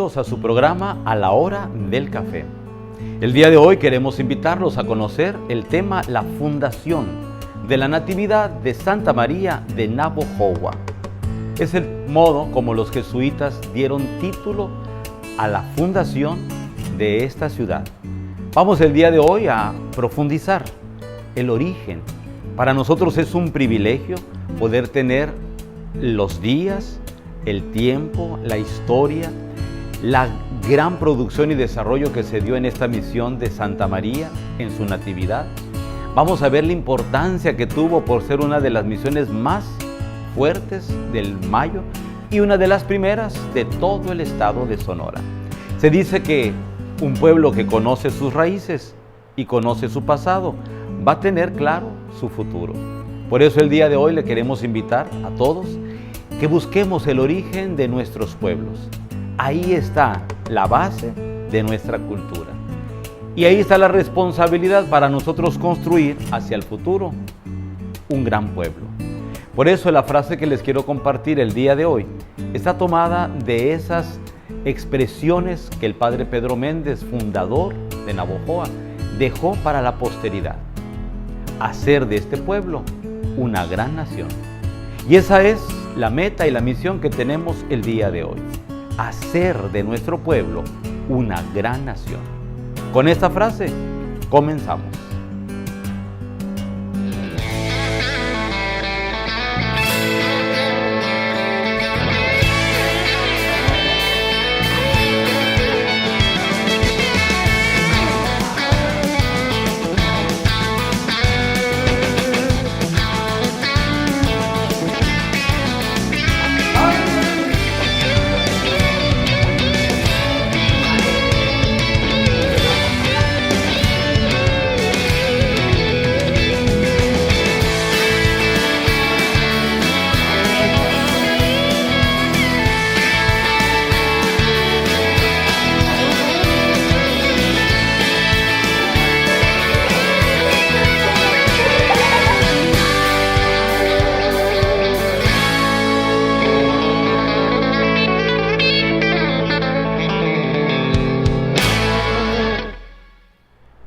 bienvenidos a su programa A la Hora del Café. El día de hoy queremos invitarlos a conocer el tema La Fundación de la Natividad de Santa María de Navojoa. Es el modo como los jesuitas dieron título a la fundación de esta ciudad. Vamos el día de hoy a profundizar el origen. Para nosotros es un privilegio poder tener los días, el tiempo, la historia, la gran producción y desarrollo que se dio en esta misión de Santa María en su natividad. Vamos a ver la importancia que tuvo por ser una de las misiones más fuertes del Mayo y una de las primeras de todo el estado de Sonora. Se dice que un pueblo que conoce sus raíces y conoce su pasado va a tener claro su futuro. Por eso el día de hoy le queremos invitar a todos que busquemos el origen de nuestros pueblos. Ahí está la base de nuestra cultura. Y ahí está la responsabilidad para nosotros construir hacia el futuro un gran pueblo. Por eso la frase que les quiero compartir el día de hoy está tomada de esas expresiones que el padre Pedro Méndez, fundador de Navojoa, dejó para la posteridad. Hacer de este pueblo una gran nación. Y esa es la meta y la misión que tenemos el día de hoy. Hacer de nuestro pueblo una gran nación. Con esta frase, comenzamos.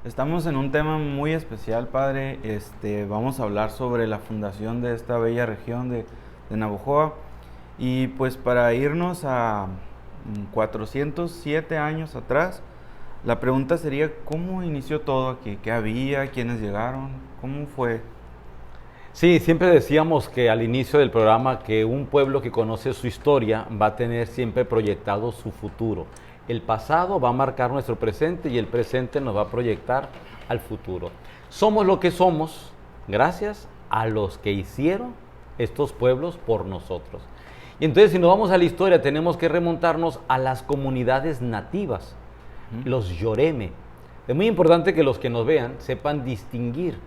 Estamos en un tema muy especial, padre. Vamos a hablar sobre la fundación de esta bella región de Navojoa. Y pues para irnos a 407 años atrás, la pregunta sería, ¿cómo inició todo aquí? ¿Qué había? ¿Quiénes llegaron? ¿Cómo fue? Sí, siempre decíamos que al inicio del programa que un pueblo que conoce su historia va a tener siempre proyectado su futuro. El pasado va a marcar nuestro presente y el presente nos va a proyectar al futuro. Somos lo que somos gracias a los que hicieron estos pueblos por nosotros. Y entonces si nos vamos a la historia tenemos que remontarnos a las comunidades nativas, los Yoreme. Es muy importante que los que nos vean sepan distinguir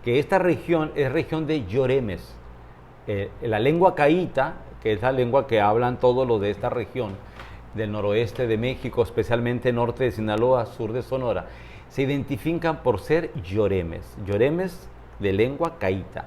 que esta región es región de Yoremes. La lengua caíta, que es la lengua que hablan todos los de esta región, del noroeste de México, especialmente norte de Sinaloa, sur de Sonora, se identifican por ser Yoremes de lengua caíta.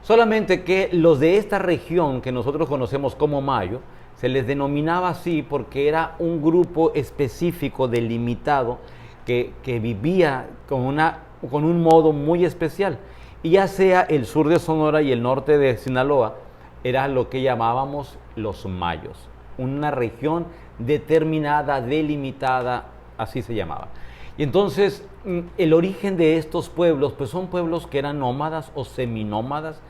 Solamente que los de esta región que nosotros conocemos como Mayo, se les denominaba así porque era un grupo específico delimitado que vivía con un modo muy especial. Y ya sea el sur de Sonora y el norte de Sinaloa, era lo que llamábamos los Mayos, una región determinada, delimitada, así se llamaba. Y entonces el origen de estos pueblos, pues son pueblos que eran nómadas o seminómadas,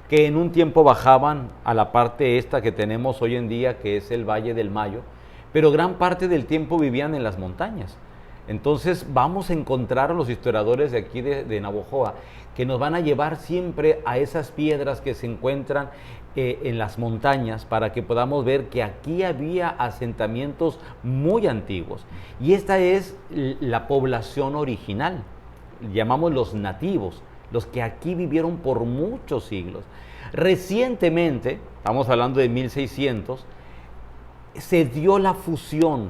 que en un tiempo bajaban a la parte esta que tenemos hoy en día, que es el Valle del Mayo, pero gran parte del tiempo vivían en las montañas. Entonces vamos a encontrar a los historiadores de aquí de Navojoa que nos van a llevar siempre a esas piedras que se encuentran en las montañas para que podamos ver que aquí había asentamientos muy antiguos. Y esta es la población original, llamamos los nativos, los que aquí vivieron por muchos siglos. Recientemente, estamos hablando de 1600, se dio la fusión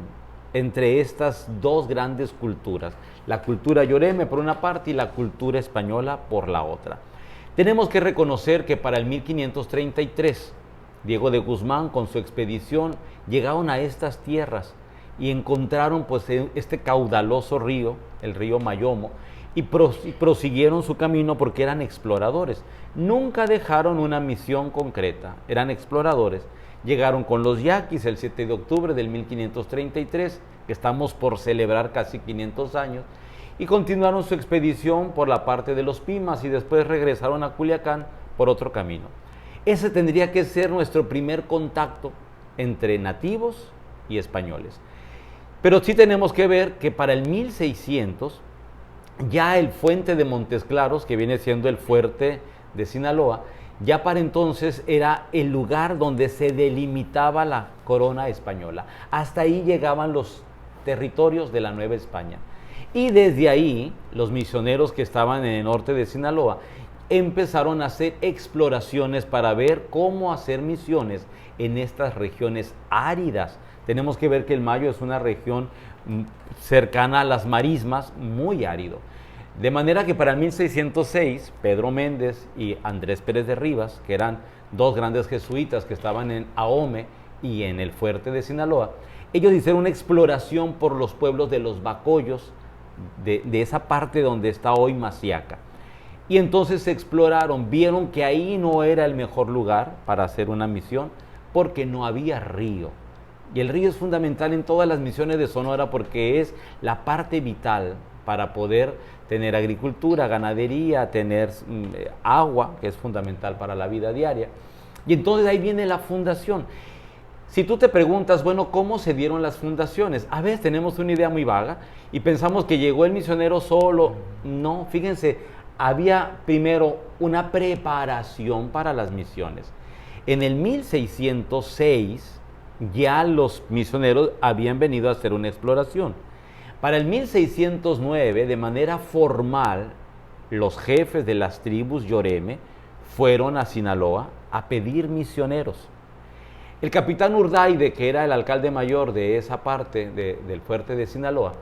entre estas dos grandes culturas, la cultura yoreme por una parte y la cultura española por la otra. Tenemos que reconocer que para el 1533, Diego de Guzmán con su expedición llegaron a estas tierras y encontraron pues este caudaloso río, el río Mayomo, y prosiguieron su camino porque eran exploradores. Nunca dejaron una misión concreta, eran exploradores. Llegaron con los yaquis el 7 de octubre del 1533, que estamos por celebrar casi 500 años, y continuaron su expedición por la parte de los Pimas y después regresaron a Culiacán por otro camino. Ese tendría que ser nuestro primer contacto entre nativos y españoles. Pero sí tenemos que ver que para el 1600 ya el fuerte de Montes Claros, que viene siendo el fuerte de Sinaloa, ya para entonces era el lugar donde se delimitaba la corona española. Hasta ahí llegaban los territorios de la Nueva España. Y desde ahí, los misioneros que estaban en el norte de Sinaloa empezaron a hacer exploraciones para ver cómo hacer misiones en estas regiones áridas. Tenemos que ver que el Mayo es una región cercana a las marismas, muy árido. De manera que para el 1606, Pedro Méndez y Andrés Pérez de Rivas, que eran dos grandes jesuitas que estaban en Ahome y en el fuerte de Sinaloa, ellos hicieron una exploración por los pueblos de los Bacoyos, de esa parte donde está hoy Masiaca. Y entonces se exploraron, vieron que ahí no era el mejor lugar para hacer una misión, porque no había río. Y el río es fundamental en todas las misiones de Sonora porque es la parte vital para poder tener agricultura, ganadería, tener agua, que es fundamental para la vida diaria. Y entonces ahí viene la fundación. Si tú te preguntas, bueno, ¿cómo se dieron las fundaciones? A veces tenemos una idea muy vaga y pensamos que llegó el misionero solo. No, fíjense, había primero una preparación para las misiones. En el 1606 ya los misioneros habían venido a hacer una exploración. Para el 1609, de manera formal, los jefes de las tribus Yoreme fueron a Sinaloa a pedir misioneros. El capitán Urdaide, que era el alcalde mayor de esa parte del fuerte de Sinaloa,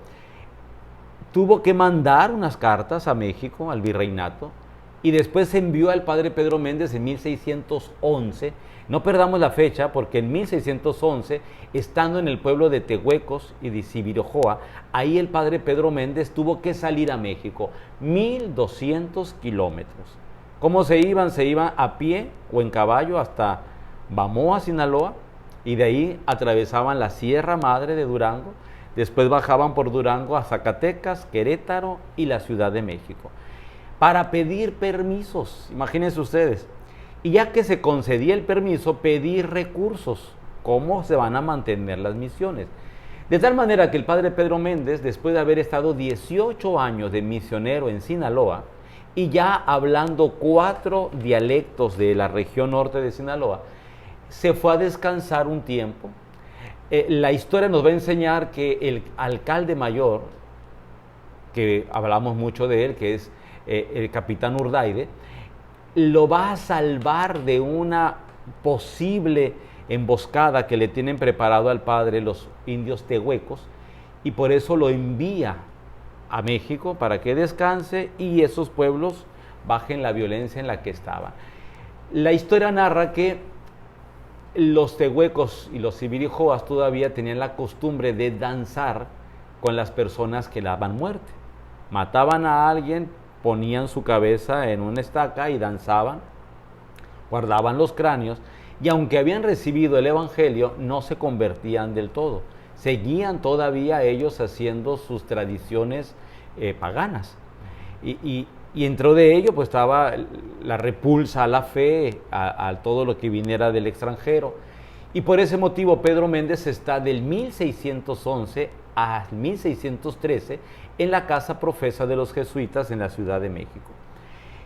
tuvo que mandar unas cartas a México, al virreinato, y después envió al padre Pedro Méndez en 1611. No perdamos la fecha porque en 1611, estando en el pueblo de Tehuecos y de Zibirojoa, ahí el padre Pedro Méndez tuvo que salir a México, 1200 kilómetros. ¿Cómo se iban? Se iban a pie o en caballo hasta Bamoa, Sinaloa, y de ahí atravesaban la Sierra Madre de Durango, después bajaban por Durango a Zacatecas, Querétaro y la Ciudad de México, para pedir permisos, imagínense ustedes. Y ya que se concedía el permiso, pedir recursos, cómo se van a mantener las misiones. De tal manera que el padre Pedro Méndez, después de haber estado 18 años de misionero en Sinaloa, y ya hablando 4 dialectos de la región norte de Sinaloa, se fue a descansar un tiempo. La historia nos va a enseñar que el alcalde mayor, que hablamos mucho de él, que es el capitán Urdaide, lo va a salvar de una posible emboscada que le tienen preparado al padre los indios tehuecos, y por eso lo envía a México para que descanse y esos pueblos bajen la violencia en la que estaban. La historia narra que los tehuecos y los sibirijoas todavía tenían la costumbre de danzar con las personas que daban muerte. Mataban a alguien, ponían su cabeza en una estaca y danzaban, guardaban los cráneos, y aunque habían recibido el evangelio, no se convertían del todo. Seguían todavía ellos haciendo sus tradiciones paganas. Y dentro de ello pues estaba la repulsa a la fe, a todo lo que viniera del extranjero. Y por ese motivo Pedro Méndez está del 1611 al 1613 en la casa profesa de los jesuitas en la Ciudad de México.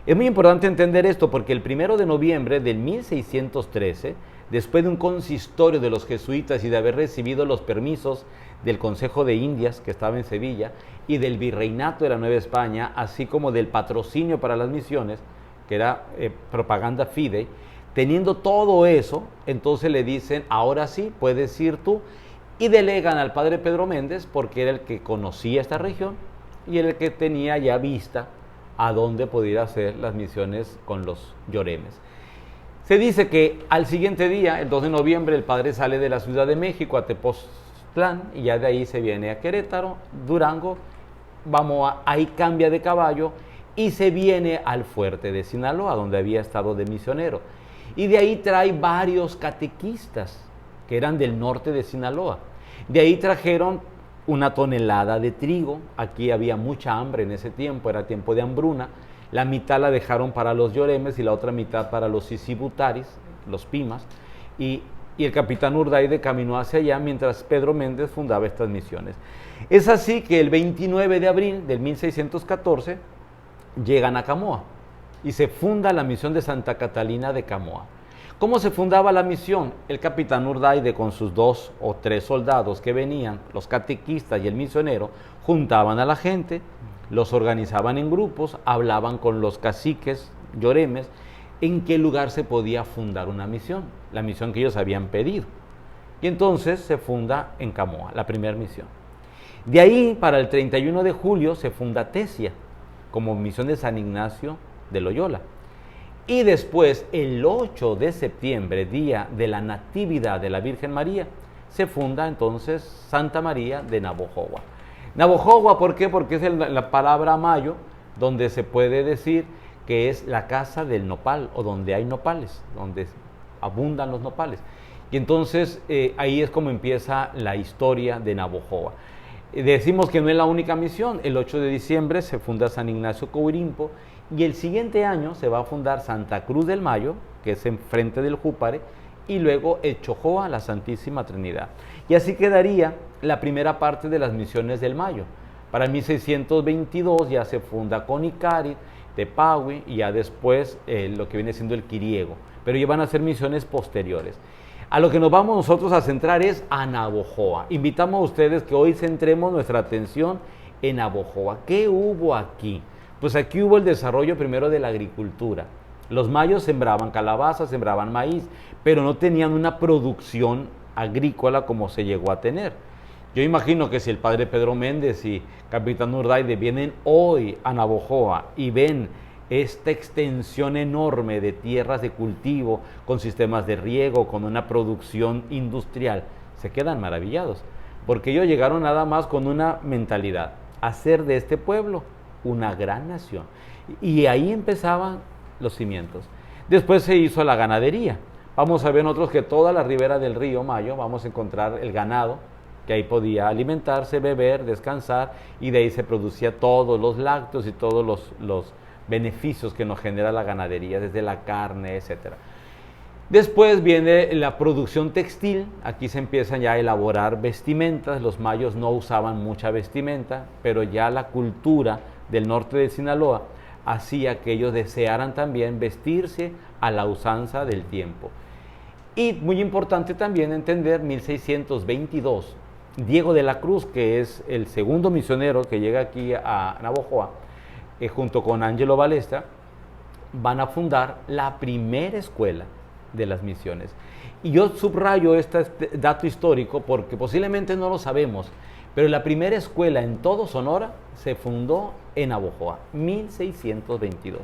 Es muy importante entender esto porque el 1 de noviembre del 1613, después de un consistorio de los jesuitas y de haber recibido los permisos del Consejo de Indias, que estaba en Sevilla, y del Virreinato de la Nueva España, así como del patrocinio para las misiones, que era propaganda fidei, teniendo todo eso, entonces le dicen, ahora sí, puedes ir tú, y delegan al padre Pedro Méndez, porque era el que conocía esta región, y era el que tenía ya vista a dónde podía hacer las misiones con los Yoremes. Se dice que al siguiente día, el 2 de noviembre, el padre sale de la Ciudad de México a Tepoztlán, y ya de ahí se viene a Querétaro, Durango, ahí cambia de caballo y se viene al fuerte de Sinaloa, donde había estado de misionero. Y de ahí trae varios catequistas que eran del norte de Sinaloa. De ahí trajeron 1 tonelada de trigo. Aquí había mucha hambre en ese tiempo, era tiempo de hambruna. La mitad la dejaron para los yoremes y la otra mitad para los sisibutaris, los pimas. Y el capitán Urdaide caminó hacia allá mientras Pedro Méndez fundaba estas misiones. Es así que el 29 de abril del 1614 llegan a Camoa y se funda la misión de Santa Catalina de Camoa. ¿Cómo se fundaba la misión? El capitán Urdaide con sus 2 o 3 soldados que venían, los catequistas y el misionero, juntaban a la gente, los organizaban en grupos, hablaban con los caciques, yoremes, en qué lugar se podía fundar una misión, la misión que ellos habían pedido. Y entonces se funda en Camoa, la primera misión. De ahí, para el 31 de julio, se funda Tesia, como misión de San Ignacio de Loyola. Y después, el 8 de septiembre, día de la Natividad de la Virgen María, se funda entonces Santa María de Navojoa. Navojoa, ¿por qué? Porque es la palabra mayo, donde se puede decir que es la casa del nopal, o donde hay nopales, donde abundan los nopales. Y entonces ahí es como empieza la historia de Navojoa. Decimos que no es la única misión. El 8 de diciembre se funda San Ignacio Coirimpo, y el siguiente año se va a fundar Santa Cruz del Mayo, que es enfrente del Júpare, y luego Echojoa, la Santísima Trinidad. Y así quedaría la primera parte de las misiones del Mayo. Para 1622 ya se funda Conicarit, Tepahui, y ya después lo que viene siendo el Quiriego. Pero ya van a ser misiones posteriores. A lo que nos vamos nosotros a centrar es a Navojoa. Invitamos a ustedes que hoy centremos nuestra atención en Navojoa. ¿Qué hubo aquí? Pues aquí hubo el desarrollo primero de la agricultura. Los mayos sembraban calabazas, sembraban maíz, pero no tenían una producción agrícola como se llegó a tener. Yo imagino que si el padre Pedro Méndez y capitán Urdaide vienen hoy a Navojoa y ven esta extensión enorme de tierras de cultivo, con sistemas de riego, con una producción industrial, se quedan maravillados, porque ellos llegaron nada más con una mentalidad: hacer de este pueblo una gran nación. Y ahí empezaban los cimientos. Después se hizo la ganadería. Vamos a ver nosotros que toda la ribera del río Mayo vamos a encontrar el ganado, que ahí podía alimentarse, beber, descansar, y de ahí se producía todos los lácteos y todos los beneficios que nos genera la ganadería, desde la carne, etc. Después viene la producción textil. Aquí se empiezan ya a elaborar vestimentas. Los mayos no usaban mucha vestimenta, pero ya la cultura del norte de Sinaloa hacía que ellos desearan también vestirse a la usanza del tiempo. Y muy importante también entender, 1622, Diego de la Cruz, que es el segundo misionero que llega aquí a Navojoa, junto con Ángelo Balestra, van a fundar la primera escuela de las misiones. Y yo subrayo este dato histórico porque posiblemente no lo sabemos, pero la primera escuela en todo Sonora se fundó en Navojoa, 1622.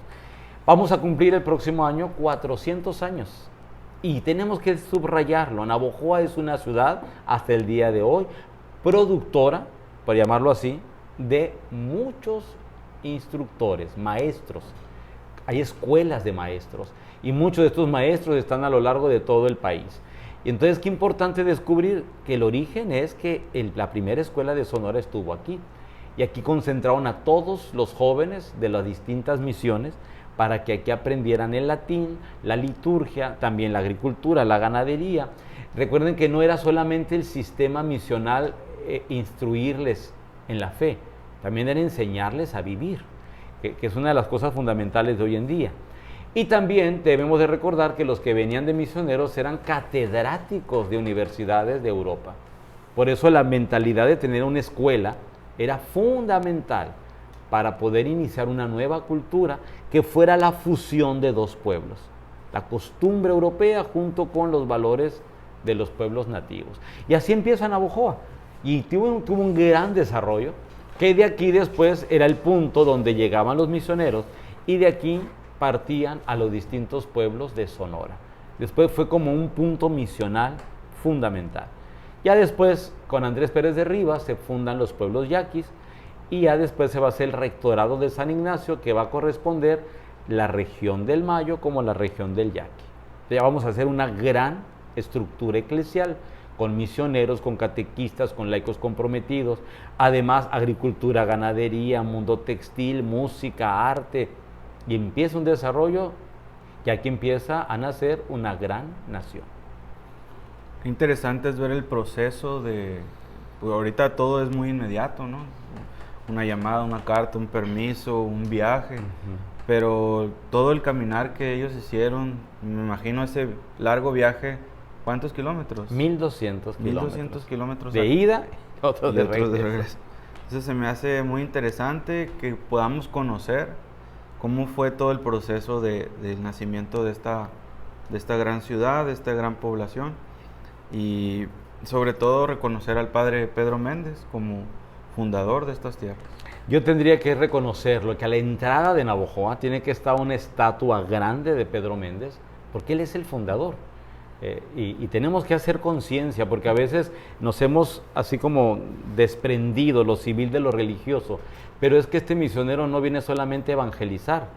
Vamos a cumplir el próximo año 400 años. Y tenemos que subrayarlo. Navojoa es una ciudad, hasta el día de hoy, productora, por llamarlo así, de muchos instructores, maestros. Hay escuelas de maestros, y muchos de estos maestros están a lo largo de todo el país. Y entonces, qué importante descubrir que el origen es que la primera escuela de Sonora estuvo aquí. Y aquí concentraron a todos los jóvenes de las distintas misiones para que aquí aprendieran el latín, la liturgia, también la agricultura, la ganadería. Recuerden que no era solamente el sistema misional instruirles en la fe, también era enseñarles a vivir, que es una de las cosas fundamentales de hoy en día. Y también debemos de recordar que los que venían de misioneros eran catedráticos de universidades de Europa. Por eso la mentalidad de tener una escuela era fundamental para poder iniciar una nueva cultura que fuera la fusión de dos pueblos, la costumbre europea junto con los valores de los pueblos nativos. Y así empieza Navojoa, y tuvo un gran desarrollo, que de aquí después era el punto donde llegaban los misioneros, y de aquí partían a los distintos pueblos de Sonora. Después fue como un punto misional fundamental. Ya después, con Andrés Pérez de Rivas, se fundan los pueblos yaquis y ya después se va a hacer el rectorado de San Ignacio, que va a corresponder la región del Mayo como la región del Yaqui. Ya vamos a hacer una gran estructura eclesial con misioneros, con catequistas, con laicos comprometidos, además agricultura, ganadería, mundo textil, música, arte, y empieza un desarrollo y aquí empieza a nacer una gran nación. Qué interesante es ver el proceso pues ahorita todo es muy inmediato, ¿no? Una llamada, una carta, un permiso, un viaje, pero todo el caminar que ellos hicieron, me imagino ese largo viaje, ¿cuántos kilómetros? 1200 kilómetros. 1200 kilómetros. De ida y otros de regreso. Entonces se me hace muy interesante que podamos conocer cómo fue todo el proceso del nacimiento de esta gran ciudad, de esta gran población, y sobre todo reconocer al padre Pedro Méndez como fundador de estas tierras. Yo tendría que reconocerlo, que a la entrada de Navojoa tiene que estar una estatua grande de Pedro Méndez, porque él es el fundador. Y tenemos que hacer conciencia, porque a veces nos hemos así como desprendido lo civil de lo religioso, pero es que este misionero no viene solamente a evangelizar,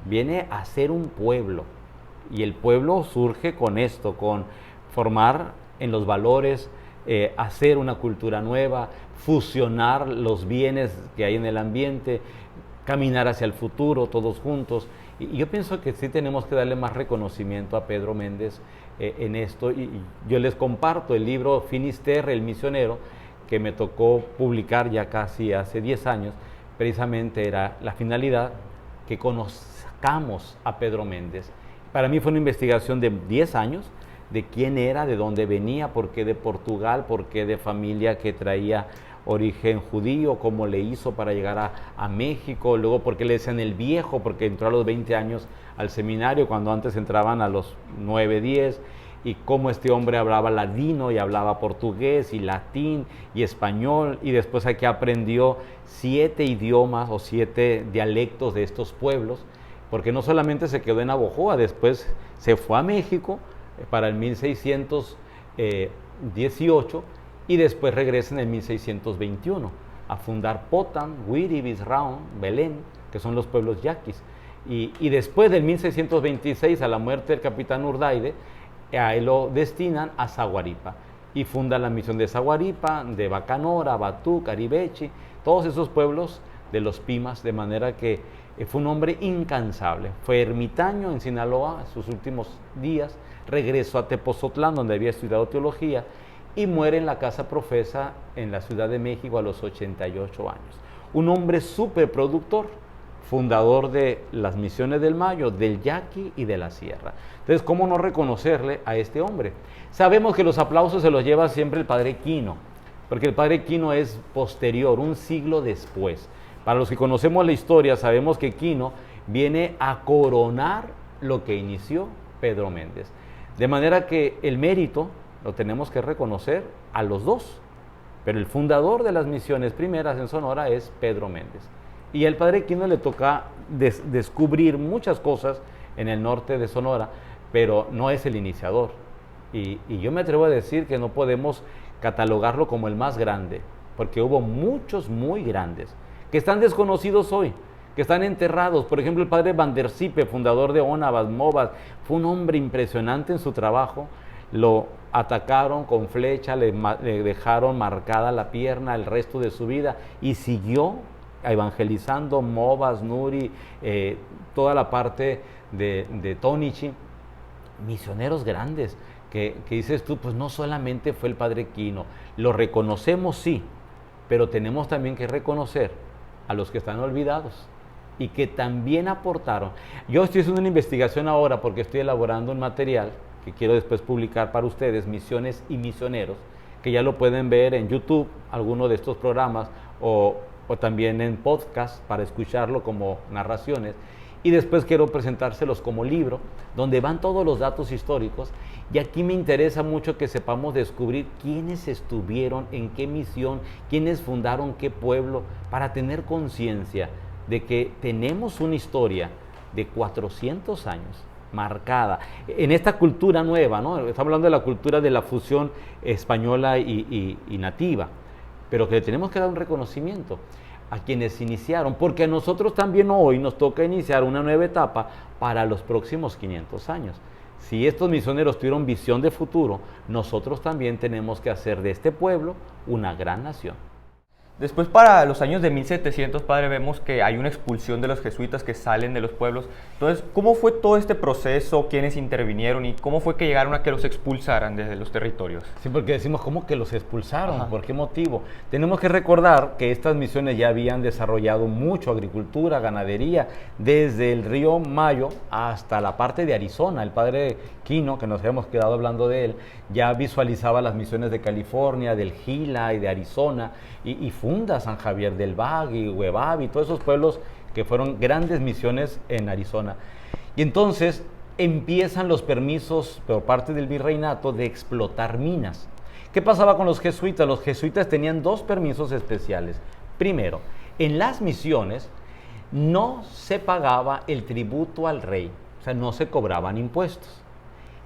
viene a ser un pueblo, y el pueblo surge con esto, con formar en los valores, hacer una cultura nueva, fusionar los bienes que hay en el ambiente, caminar hacia el futuro todos juntos. Y yo pienso que sí tenemos que darle más reconocimiento a Pedro Méndez en esto. Y yo les comparto el libro Finisterre, el misionero, que me tocó publicar ya casi hace 10 años. Precisamente era la finalidad que conozcamos a Pedro Méndez. Para mí fue una investigación de 10 años, de quién era, de dónde venía, por qué de Portugal, por qué de familia que traía origen judío, cómo le hizo para llegar a México, luego por qué le decían el viejo, porque entró a los 20 años al seminario, cuando antes entraban a los 9, 10, y cómo este hombre hablaba ladino y hablaba portugués y latín y español, y después aquí aprendió 7 idiomas o 7 dialectos de estos pueblos, porque no solamente se quedó en Navojoa, después se fue a México para el 1618 y después regresa en el 1621 a fundar Potan, Huiri, Bisraón, Belén, que son los pueblos yaquis. Y después del 1626, a la muerte del capitán Urdaide, a él lo destinan a Zaguaripa y funda la misión de Zaguaripa, de Bacanora, Batú, Caribechi, todos esos pueblos de los Pimas, de manera que fue un hombre incansable. Fue ermitaño en Sinaloa en sus últimos días, regresó a Tepozotlán, donde había estudiado teología, y muere en la casa profesa en la Ciudad de México a los 88 años. Un hombre súper productor, fundador de las Misiones del Mayo, del Yaqui y de la Sierra. Entonces, ¿cómo no reconocerle a este hombre? Sabemos que los aplausos se los lleva siempre el padre Quino, porque el padre Quino es posterior, un siglo después. Para los que conocemos la historia, sabemos que Quino viene a coronar lo que inició Pedro Méndez. De manera que el mérito lo tenemos que reconocer a los dos, pero el fundador de las misiones primeras en Sonora es Pedro Méndez. Y al padre Quino le toca descubrir muchas cosas en el norte de Sonora, pero no es el iniciador. Y yo me atrevo a decir que no podemos catalogarlo como el más grande, porque hubo muchos muy grandes, que están desconocidos hoy, que están enterrados. Por ejemplo, el padre Van der Sipe, fundador de Onabas, Movas, fue un hombre impresionante en su trabajo. Lo atacaron con flecha, le dejaron marcada la pierna el resto de su vida y siguió evangelizando Movas, Nuri, toda la parte de Tonichi, misioneros grandes, que dices tú, pues no solamente fue el padre Quino, lo reconocemos sí, pero tenemos también que reconocer a los que están olvidados y que también aportaron. Yo estoy haciendo una investigación ahora porque estoy elaborando un material que quiero después publicar para ustedes, Misiones y Misioneros, que ya lo pueden ver en YouTube, alguno de estos programas, o también en podcast para escucharlo como narraciones. Y después quiero presentárselos como libro, donde van todos los datos históricos. Y aquí me interesa mucho que sepamos descubrir quiénes estuvieron, en qué misión, quiénes fundaron qué pueblo, para tener conciencia de que tenemos una historia de 400 años marcada. En esta cultura nueva, ¿no? Estamos hablando de la cultura de la fusión española y nativa, pero que le tenemos que dar un reconocimiento a quienes iniciaron, porque a nosotros también hoy nos toca iniciar una nueva etapa para los próximos 500 años. Si estos misioneros tuvieron visión de futuro, nosotros también tenemos que hacer de este pueblo una gran nación. Después, para los años de 1700, padre, vemos que hay una expulsión de los jesuitas que salen de los pueblos. Entonces, ¿cómo fue todo este proceso? ¿Quiénes intervinieron? ¿Y cómo fue que llegaron a que los expulsaran desde los territorios? Sí, porque decimos, ¿cómo que los expulsaron? Ajá. ¿Por qué motivo? Tenemos que recordar que estas misiones ya habían desarrollado mucho agricultura, ganadería, desde el río Mayo hasta la parte de Arizona. El padre Quino, que nos habíamos quedado hablando de él, ya visualizaba las misiones de California, del Gila y de Arizona, y funda San Javier del Bagui, Huevabi, todos esos pueblos que fueron grandes misiones en Arizona. Y entonces empiezan los permisos por parte del virreinato de explotar minas. ¿Qué pasaba con los jesuitas? Los jesuitas tenían dos permisos especiales. Primero, en las misiones no se pagaba el tributo al rey, o sea, no se cobraban impuestos.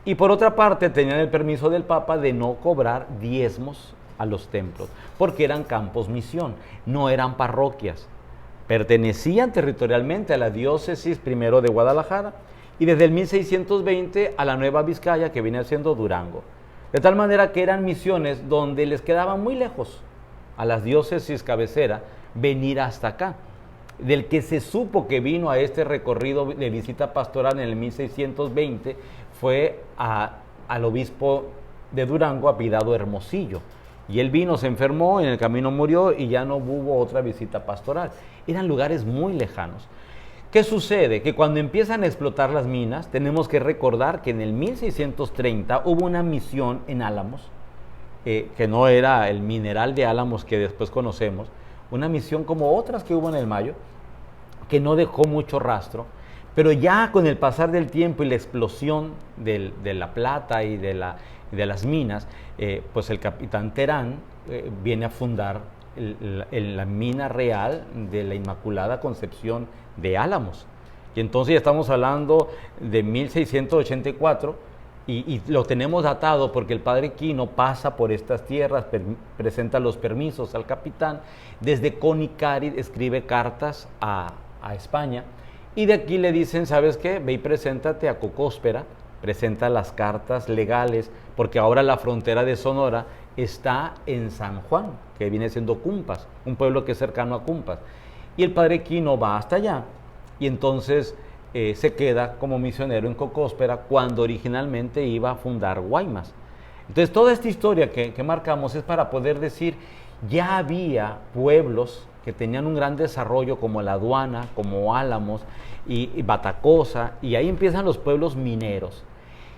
Y por otra parte, tenían el permiso del Papa de no cobrar diezmos a los templos, porque eran campos misión, no eran parroquias. Pertenecían territorialmente a la diócesis primero de Guadalajara y desde el 1620 a la Nueva Vizcaya, que viene siendo Durango. De tal manera que eran misiones donde les quedaba muy lejos a las diócesis cabecera venir hasta acá. Del que se supo que vino a este recorrido de visita pastoral en el 1620 fue al obispo de Durango, apellidado Hermosillo. Y él vino, se enfermó, en el camino murió y ya no hubo otra visita pastoral. Eran lugares muy lejanos. ¿Qué sucede? Que cuando empiezan a explotar las minas, tenemos que recordar que en el 1630 hubo una misión en Álamos, que no era el mineral de Álamos que después conocemos, una misión como otras que hubo en el Mayo, que no dejó mucho rastro, pero ya con el pasar del tiempo y la explosión de la plata y de las minas, pues el capitán Terán viene a fundar la mina real de la Inmaculada Concepción de Álamos. Y entonces ya estamos hablando de 1684 y lo tenemos datado porque el padre Quino pasa por estas tierras, presenta los permisos al capitán, desde Conicarid escribe cartas a España y de aquí le dicen, ¿sabes qué? Ve y preséntate a Cocóspera, presenta las cartas legales, porque ahora la frontera de Sonora está en San Juan, que viene siendo Cumpas, un pueblo que es cercano a Cumpas. Y el padre Quino va hasta allá y entonces se queda como misionero en Cocóspera cuando originalmente iba a fundar Guaymas. Entonces toda esta historia que marcamos es para poder decir, ya había pueblos que tenían un gran desarrollo como La Aduana, como Álamos y Batacosa, y ahí empiezan los pueblos mineros.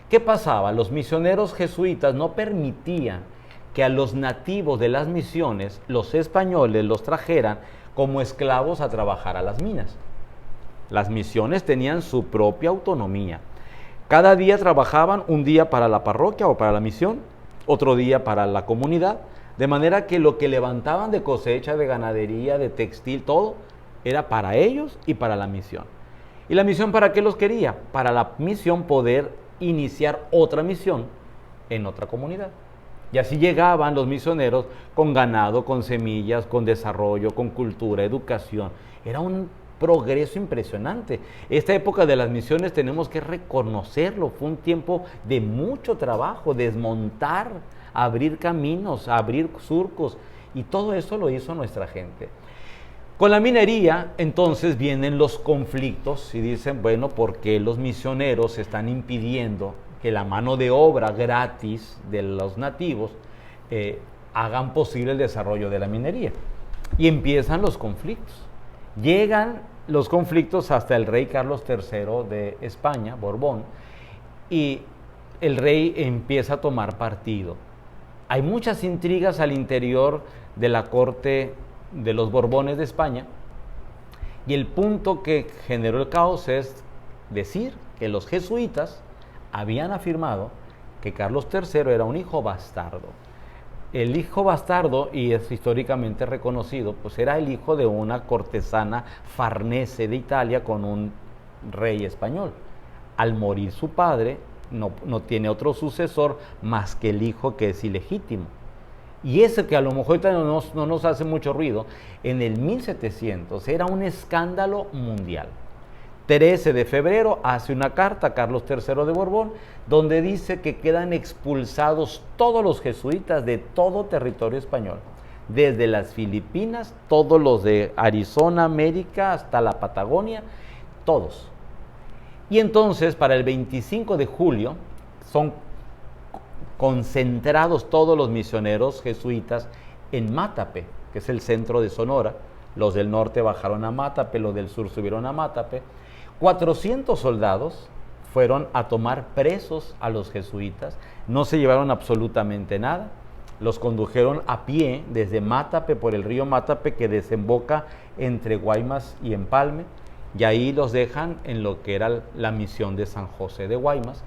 ¿Qué pasaba? Los misioneros jesuitas no permitían que a los nativos de las misiones, los españoles, los trajeran como esclavos a trabajar a las minas. Las misiones tenían su propia autonomía. Cada día trabajaban, un día para la parroquia o para la misión, otro día para la comunidad, de manera que lo que levantaban de cosecha, de ganadería, de textil, todo, era para ellos y para la misión. ¿Y la misión para qué los quería? Para la misión poder iniciar otra misión en otra comunidad. Y así llegaban los misioneros con ganado, con semillas, con desarrollo, con cultura, educación. Era un progreso impresionante. Esta época de las misiones tenemos que reconocerlo. Fue un tiempo de mucho trabajo, desmontar, abrir caminos, abrir surcos, y todo eso lo hizo nuestra gente. Con la minería, entonces, vienen los conflictos y dicen, bueno, ¿por qué los misioneros están impidiendo que la mano de obra gratis de los nativos hagan posible el desarrollo de la minería? Y empiezan los conflictos. Llegan los conflictos hasta el rey Carlos III de España, Borbón, y el rey empieza a tomar partido. Hay muchas intrigas al interior de la corte de los Borbones de España, y el punto que generó el caos es decir que los jesuitas habían afirmado que Carlos III era un hijo bastardo. El hijo bastardo, y es históricamente reconocido, pues era el hijo de una cortesana farnese de Italia con un rey español. Al morir su padre, no tiene otro sucesor más que el hijo, que es ilegítimo. Y ese, que a lo mejor ahorita no nos hace mucho ruido, en el 1700 era un escándalo mundial. 13 de febrero hace una carta a Carlos III de Borbón, donde dice que quedan expulsados todos los jesuitas de todo territorio español, desde las Filipinas, todos los de Arizona, América, hasta la Patagonia, todos. Y entonces, para el 25 de julio, son concentrados todos los misioneros jesuitas en Mátape, que es el centro de Sonora. Los del norte bajaron a Mátape, los del sur subieron a Mátape. 400 soldados fueron a tomar presos a los jesuitas, no se llevaron absolutamente nada, los condujeron a pie desde Mátape, por el río Mátape, que desemboca entre Guaymas y Empalme, y ahí los dejan en lo que era la misión de San José de Guaymas,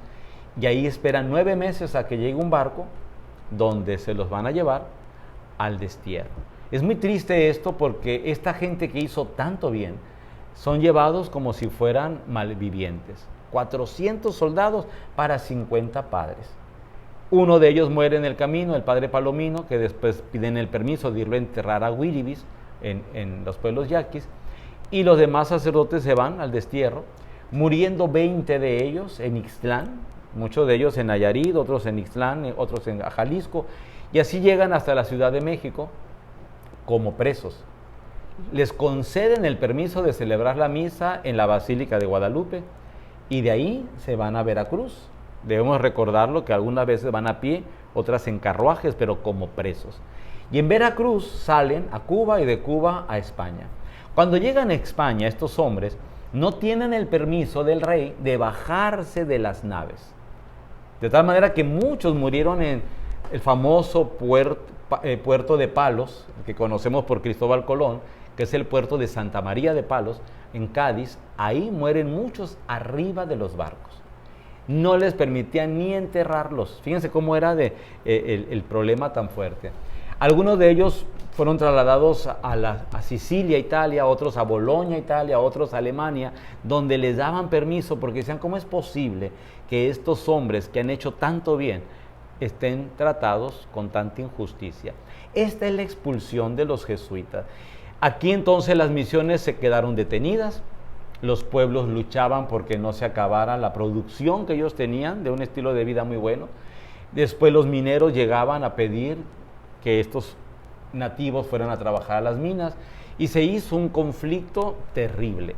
y ahí esperan 9 meses a que llegue un barco donde se los van a llevar al destierro. Es muy triste esto, porque esta gente que hizo tanto bien son llevados como si fueran malvivientes. 400 soldados para 50 padres. Uno de ellos muere en el camino, el padre Palomino, que después piden el permiso de irlo a enterrar a Huiribis, en los pueblos yaquis, y los demás sacerdotes se van al destierro, muriendo 20 de ellos en Ixtlán, muchos de ellos en Nayarit, otros en Ixtlán, otros en Jalisco, y así llegan hasta la Ciudad de México como presos. Les conceden el permiso de celebrar la misa en la Basílica de Guadalupe, y de ahí se van a Veracruz. Debemos recordarlo, que algunas veces van a pie, otras en carruajes, pero como presos. Y en Veracruz salen a Cuba, y de Cuba a España. Cuando llegan a España, estos hombres no tienen el permiso del rey de bajarse de las naves. De tal manera que muchos murieron en el famoso puerto de Palos, que conocemos por Cristóbal Colón, que es el puerto de Santa María de Palos, en Cádiz. Ahí mueren muchos arriba de los barcos. No les permitían ni enterrarlos. Fíjense cómo era el problema tan fuerte. Algunos de ellos fueron trasladados a Sicilia, Italia, otros a Bolonia, Italia, otros a Alemania, donde les daban permiso, porque decían, ¿cómo es posible que estos hombres que han hecho tanto bien estén tratados con tanta injusticia? Esta es la expulsión de los jesuitas. Aquí entonces las misiones se quedaron detenidas, los pueblos luchaban porque no se acabara la producción que ellos tenían de un estilo de vida muy bueno. Después los mineros llegaban a pedir que estos nativos fueran a trabajar a las minas, y se hizo un conflicto terrible.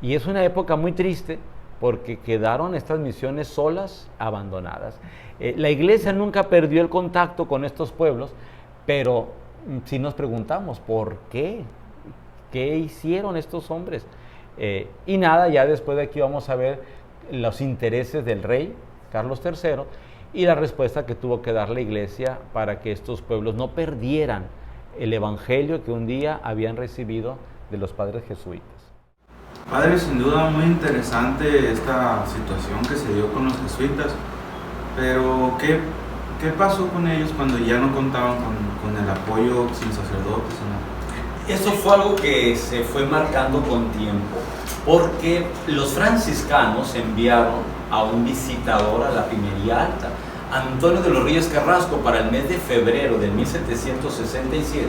Y es una época muy triste, porque quedaron estas misiones solas, abandonadas. La iglesia nunca perdió el contacto con estos pueblos, pero si nos preguntamos, ¿por qué? ¿Qué hicieron estos hombres? Y nada, ya después de aquí vamos a ver los intereses del rey Carlos III y la respuesta que tuvo que dar la iglesia para que estos pueblos no perdieran el evangelio que un día habían recibido de los padres jesuitas. Padre, sin duda muy interesante esta situación que se dio con los jesuitas, pero ¿qué pasó con ellos cuando ya no contaban con el apoyo sin sacerdotes? Eso fue algo que se fue marcando con tiempo, porque los franciscanos enviaron a un visitador a la Pimería Alta, Antonio de los Reyes Carrasco, para el mes de febrero de 1767.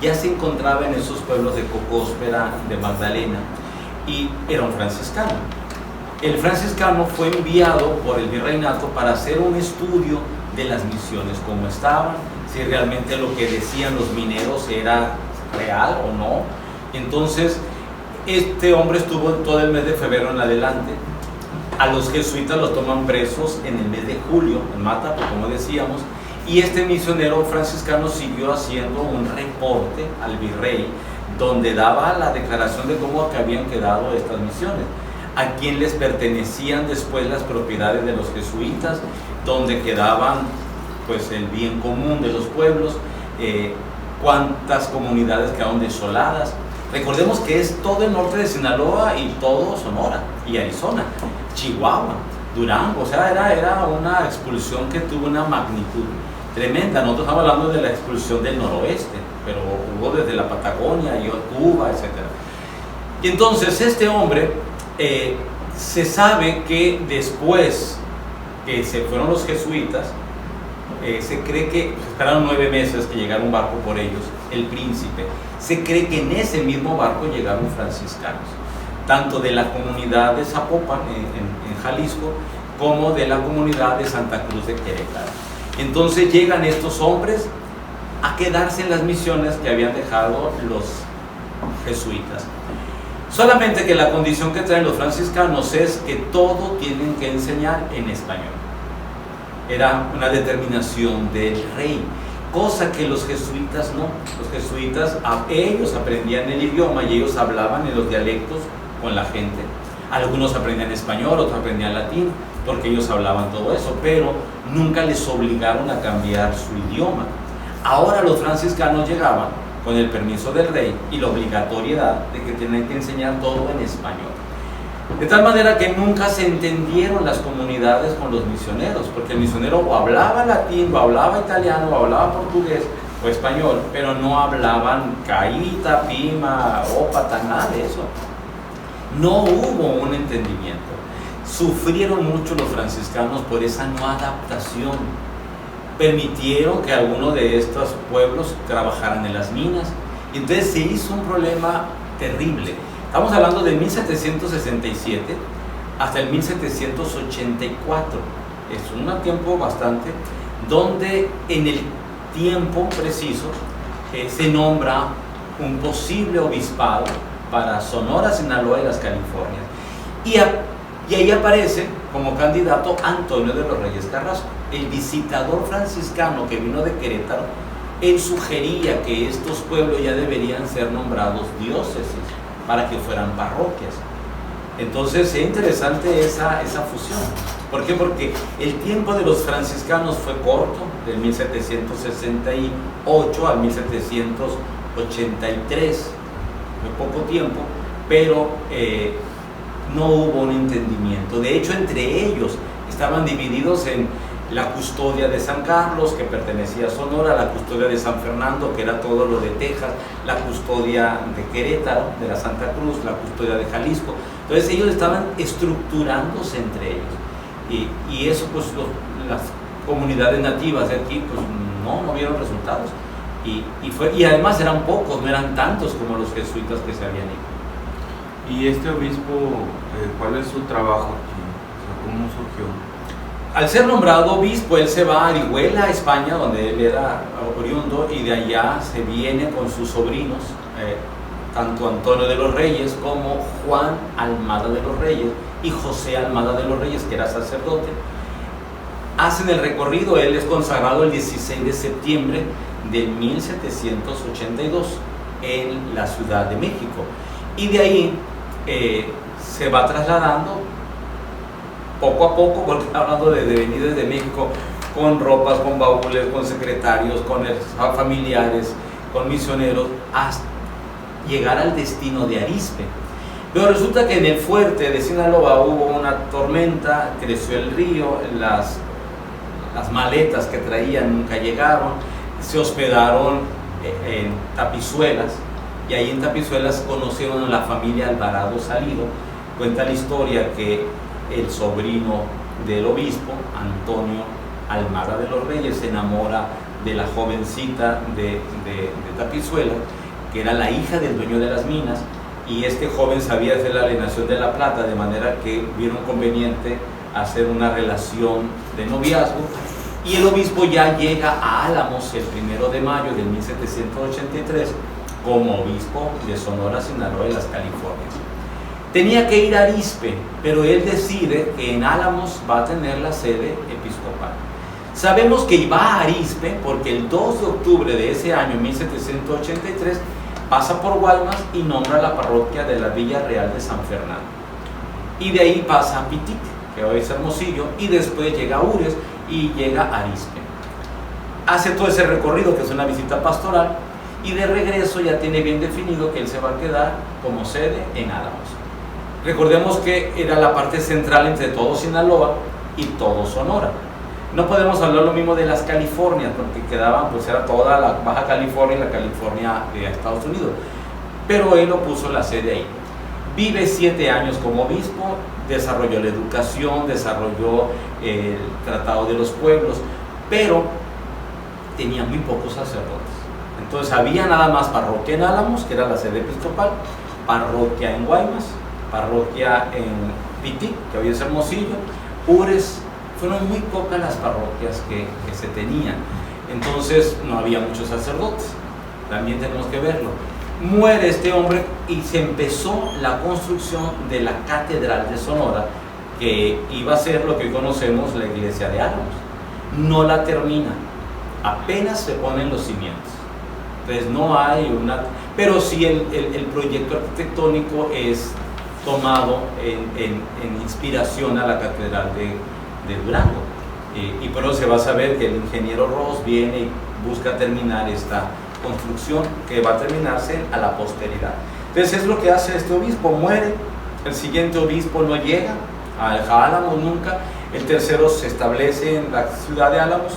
Ya se encontraba en esos pueblos de Cocóspera, de Magdalena, y era un franciscano. El franciscano fue enviado por el virreinato para hacer un estudio de las misiones, cómo estaban, si realmente lo que decían los mineros era real o no. Entonces este hombre estuvo todo el mes de febrero en adelante. A los jesuitas los toman presos en el mes de julio en Mátape, como decíamos, y este misionero franciscano siguió haciendo un reporte al virrey, donde daba la declaración de cómo que habían quedado estas misiones, a quién les pertenecían después las propiedades de los jesuitas, donde quedaban pues el bien común de los pueblos, cuántas comunidades quedaron desoladas. Recordemos que es todo el norte de Sinaloa y todo Sonora y Arizona, Chihuahua, Durango. O sea, era una expulsión que tuvo una magnitud tremenda. Nosotros estamos hablando de la expulsión del noroeste, pero hubo desde la Patagonia y Cuba, etc. Y entonces este hombre Se sabe que después que se fueron los jesuitas, se cree que esperaron 9 meses que llegara un barco por ellos, el Príncipe. Se cree que en ese mismo barco llegaron franciscanos, tanto de la comunidad de Zapopan, en Jalisco, como de la comunidad de Santa Cruz de Querétaro. Entonces llegan estos hombres a quedarse en las misiones que habían dejado los jesuitas. Solamente que la condición que traen los franciscanos es que todo tienen que enseñar en español. Era una determinación del rey, cosa que los jesuitas no. Los jesuitas, ellos aprendían el idioma y ellos hablaban en los dialectos con la gente. Algunos aprendían español, otros aprendían latín, porque ellos hablaban todo eso, pero nunca les obligaron a cambiar su idioma. Ahora los franciscanos llegaban con el permiso del rey y la obligatoriedad de que tenían que enseñar todo en español. De tal manera que nunca se entendieron las comunidades con los misioneros, porque el misionero o hablaba latín, o hablaba italiano, o hablaba portugués, o español, pero no hablaban caíta, pima, ópata, nada de eso. No hubo un entendimiento. Sufrieron mucho los franciscanos por esa no adaptación. Permitieron que algunos de estos pueblos trabajaran en las minas. Entonces se hizo un problema terrible. Estamos hablando de 1767 hasta el 1784. Es un tiempo bastante, donde en el tiempo preciso se nombra un posible obispado para Sonora, Sinaloa y las Californias. Y ahí aparece como candidato Antonio de los Reyes Carrasco, el visitador franciscano que vino de Querétaro. Él sugería que estos pueblos ya deberían ser nombrados diócesis para que fueran parroquias. Entonces es interesante esa fusión. ¿Por qué? Porque el tiempo de los franciscanos fue corto, del 1768 al 1783, fue poco tiempo, pero no hubo un entendimiento. De hecho, entre ellos estaban divididos en la custodia de San Carlos, que pertenecía a Sonora, la custodia de San Fernando, que era todo lo de Texas, la custodia de Querétaro, de la Santa Cruz, la custodia de Jalisco. Entonces ellos estaban estructurándose entre ellos. Y eso, pues, las comunidades nativas de aquí, pues, no vieron resultados. Y además eran pocos, no eran tantos como los jesuitas que se habían ido. ¿Y este obispo, cuál es su trabajo aquí? O sea, ¿cómo surgió? Al ser nombrado obispo, él se va a Orihuela, España, donde él era oriundo, y de allá se viene con sus sobrinos, tanto Antonio de los Reyes como Juan Almada de los Reyes y José Almada de los Reyes, que era sacerdote. Hacen el recorrido. Él es consagrado el 16 de septiembre de 1782 en la Ciudad de México. Y de ahí se va trasladando poco a poco, porque hablando de venir desde México con ropas, con baúles, con secretarios, con familiares, con misioneros, hasta llegar al destino de Arizpe. Pero resulta que en el fuerte de Sinaloa hubo una tormenta, creció el río, las maletas que traían nunca llegaron, se hospedaron en Tapizuelas, y ahí en Tapizuelas conocieron a la familia Alvarado Salido. Cuenta la historia que el sobrino del obispo, Antonio Almada de los Reyes, se enamora de la jovencita de Tapizuelas, que era la hija del dueño de las minas, y este joven sabía hacer la alienación de la plata, de manera que vieron conveniente hacer una relación de noviazgo, y el obispo ya llega a Álamos el 1 de mayo de 1783 como obispo de Sonora, Sinaloa y las Californias. Tenía que ir a Arizpe, pero él decide que en Álamos va a tener la sede episcopal. Sabemos que va a Arizpe porque el 2 de octubre de ese año, 1783, pasa por Guaymas y nombra la parroquia de la Villa Real de San Fernando. Y de ahí pasa a Pitic, que hoy es Hermosillo, y después llega a Ures y llega a Arizpe. Hace todo ese recorrido, que es una visita pastoral, y de regreso ya tiene bien definido que él se va a quedar como sede en Álamos. Recordemos que era la parte central entre todo Sinaloa y todo Sonora. No podemos hablar lo mismo de las Californias, porque quedaban, pues era toda la Baja California y la California de Estados Unidos. Pero él lo puso la sede ahí. Vive 7 años como obispo, desarrolló la educación, desarrolló el Tratado de los Pueblos, pero tenía muy pocos sacerdotes. Entonces había nada más parroquia en Álamos, que era la sede episcopal, parroquia en Guaymas, parroquia en Pitic, que hoy es Hermosillo, Ures. Fueron muy pocas las parroquias que se tenían. Entonces no había muchos sacerdotes, también tenemos que verlo. Muere este hombre y se empezó la construcción de la Catedral de Sonora, que iba a ser lo que hoy conocemos la iglesia de Álamos. No la termina, apenas se ponen los cimientos. Entonces no hay una... Pero sí el proyecto arquitectónico es tomado en inspiración a la Catedral de Durango. Y por eso se va a saber que el ingeniero Ross viene y busca terminar esta construcción que va a terminarse a la posteridad. Entonces es lo que hace este obispo, muere, el siguiente obispo no llega a Álamos nunca, el tercero se establece en la ciudad de Álamos,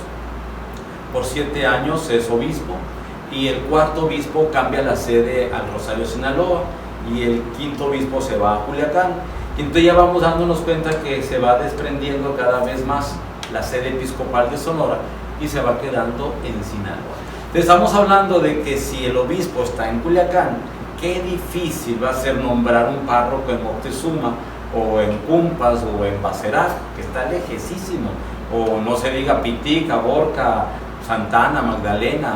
por 7 años es obispo, y el cuarto obispo cambia la sede al Rosario, Sinaloa, y el quinto obispo se va a Culiacán. Y entonces ya vamos dándonos cuenta que se va desprendiendo cada vez más la sede episcopal de Sonora y se va quedando en Sinaloa. Entonces estamos hablando de que si el obispo está en Culiacán, qué difícil va a ser nombrar un párroco en Moctezuma, o en Cumpas, o en Bacerat, que está lejesísimo, o no se diga Pitic, Aborca, Santana, Magdalena.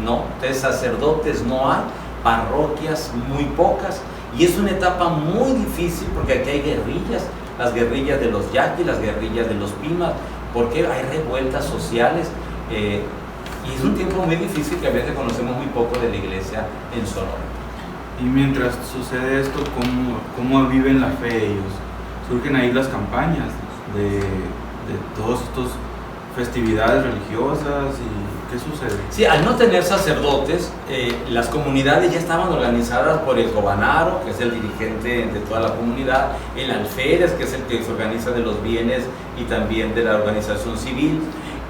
No, entonces sacerdotes no hay, parroquias muy pocas, y es una etapa muy difícil porque aquí hay guerrillas, las guerrillas de los yaquis, las guerrillas de los pimas, porque hay revueltas sociales, y es un tiempo muy difícil que a veces conocemos muy poco de la iglesia en Sonora. Y mientras sucede esto, ¿cómo viven la fe ellos? Surgen ahí las campañas de todas estas festividades religiosas, y ¿qué sucede? Sí, al no tener sacerdotes, las comunidades ya estaban organizadas por el cobanaro, que es el dirigente de toda la comunidad, el alférez, que es el que se organiza de los bienes y también de la organización civil,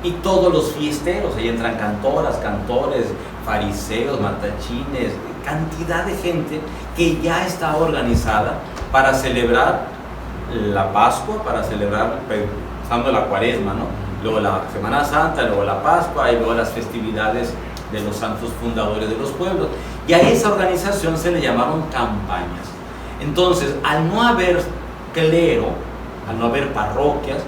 y todos los fiesteros. Ahí entran cantoras, cantores, fariseos, matachines, cantidad de gente que ya está organizada para celebrar la Pascua, para celebrar, pasando la Cuaresma, ¿no? Luego la Semana Santa, luego la Pascua y luego las festividades de los santos fundadores de los pueblos. Y a esa organización se le llamaron campañas. Entonces, al no haber clero, al no haber parroquias,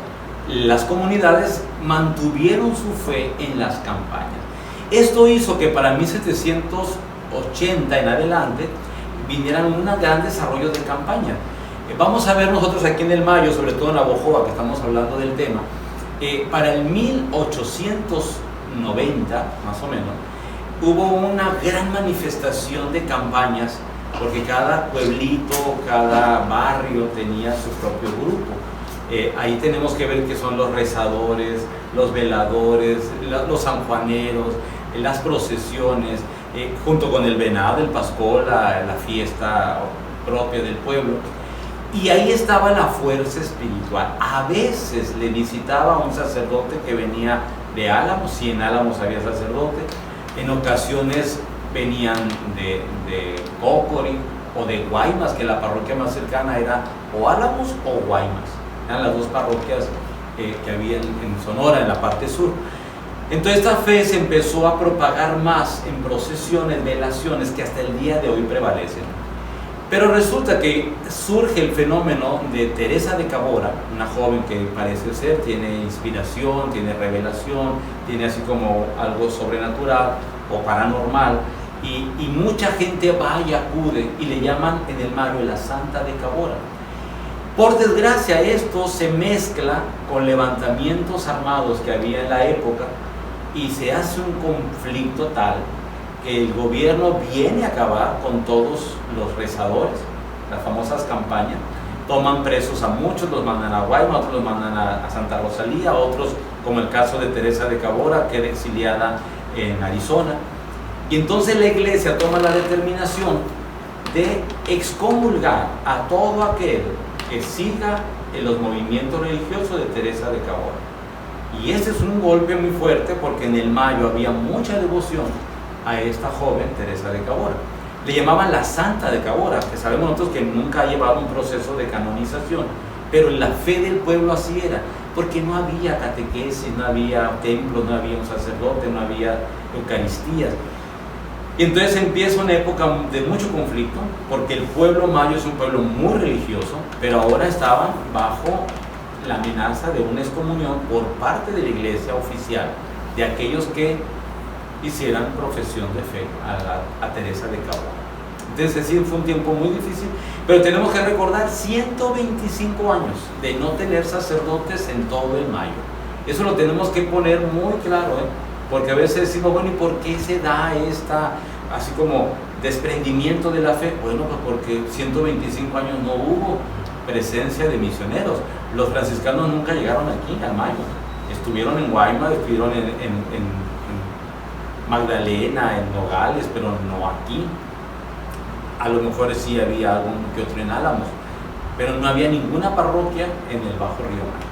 las comunidades mantuvieron su fe en las campañas. Esto hizo que para 1780 en adelante vinieran un gran desarrollo de campaña. Vamos a ver nosotros aquí en el Mayo, sobre todo en la Bojoa, que estamos hablando del tema, para el 1890, más o menos, hubo una gran manifestación de campañas, porque cada pueblito, cada barrio tenía su propio grupo. Ahí tenemos que ver que son los rezadores, los veladores, los sanjuaneros, las procesiones, junto con el venado, el pascola, la fiesta propia del pueblo. Y ahí estaba la fuerza espiritual. A veces le visitaba un sacerdote que venía de Álamos, si en Álamos había sacerdote. En ocasiones venían de Cocori o de Guaymas, que la parroquia más cercana era o Álamos o Guaymas. Eran las dos parroquias que había en Sonora, en la parte sur. Entonces esta fe se empezó a propagar más en procesiones, velaciones, que hasta el día de hoy prevalecen. Pero resulta que surge el fenómeno de Teresa de Cabora, una joven que parece ser, tiene inspiración, tiene revelación, tiene así como algo sobrenatural o paranormal, y mucha gente va y acude y le llaman en el Mayo la Santa de Cabora. Por desgracia esto se mezcla con levantamientos armados que había en la época y se hace un conflicto tal que el gobierno viene a acabar con todos los rezadores, las famosas campañas, toman presos a muchos, los mandan a Guaymas, otros los mandan a Santa Rosalía, otros, como el caso de Teresa de Cabora, queda exiliada en Arizona. Y entonces la iglesia toma la determinación de excomulgar a todo aquel que siga en los movimientos religiosos de Teresa de Cabora. Y ese es un golpe muy fuerte porque en el Mayo había mucha devoción a esta joven Teresa de Cabora. Le llamaban la Santa de Cabora, que sabemos nosotros que nunca ha llevado un proceso de canonización, pero la fe del pueblo así era, porque no había catequesis, no había templos, no había un sacerdote, no había eucaristías. Y entonces empieza una época de mucho conflicto, porque el pueblo mayo es un pueblo muy religioso, pero ahora estaban bajo la amenaza de una excomunión por parte de la iglesia oficial, de aquellos que hicieran profesión de fe a Teresa de Cabora. Entonces sí, fue un tiempo muy difícil, pero tenemos que recordar 125 años de no tener sacerdotes en todo el Mayo. Eso lo tenemos que poner muy claro, porque a veces decimos, bueno, ¿y por qué se da esta, así como desprendimiento de la fe? Bueno, pues porque 125 años no hubo presencia de misioneros. Los franciscanos nunca llegaron aquí, al Mayo. Estuvieron en Guaymas, estuvieron en Magdalena, en Nogales, pero no aquí. A lo mejor sí había algún que otro en Álamos, pero no había ninguna parroquia en el Bajo Río Mayo.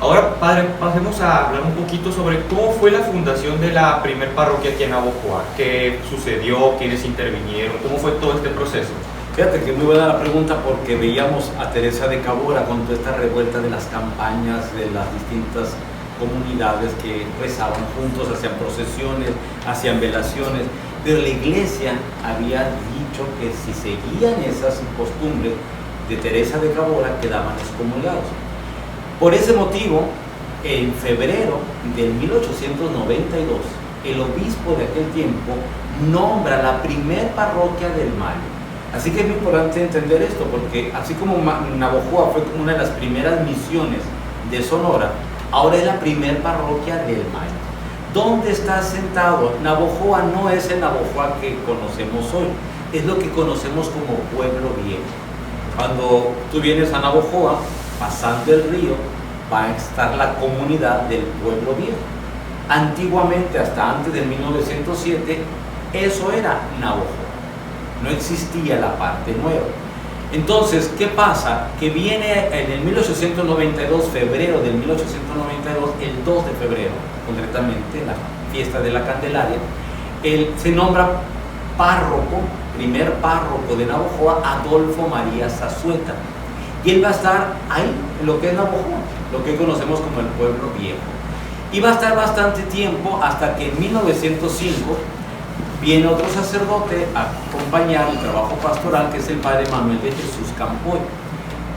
Ahora, padre, pasemos a hablar un poquito sobre cómo fue la fundación de la primer parroquia aquí en Navojoa. ¿Qué sucedió? ¿Quiénes intervinieron? ¿Cómo fue todo este proceso? Fíjate que muy buena la pregunta, porque veíamos a Teresa de Cabora con toda esta revuelta de las campañas de las distintas comunidades que rezaban juntos, hacían procesiones, hacían velaciones, pero la iglesia había dicho que si seguían esas costumbres de Teresa de Cabora quedaban excomulgados. Por ese motivo, en febrero de 1892, el obispo de aquel tiempo nombra la primer parroquia del Mayo. Así que es muy importante entender esto, porque así como Navojoa fue una de las primeras misiones de Sonora, ahora es la primer parroquia del Mayo. ¿Dónde está sentado? Navojoa no es el Navojoa que conocemos hoy, es lo que conocemos como Pueblo Viejo. Cuando tú vienes a Navojoa, pasando el río, va a estar la comunidad del Pueblo Viejo. Antiguamente, hasta antes de 1907, eso era Navojoa. No existía la parte nueva. Entonces, ¿qué pasa? Que viene en el 1892, febrero del 1892, el 2 de febrero, concretamente, la fiesta de la Candelaria, se nombra párroco, primer párroco de Navojoa, Adolfo María Zazueta. Y él va a estar ahí, en lo que es Navojoa, lo que conocemos como el Pueblo Viejo. Y va a estar bastante tiempo, hasta que en 1905 viene otro sacerdote a acompañar el trabajo pastoral, que es el padre Manuel de Jesús Campoy,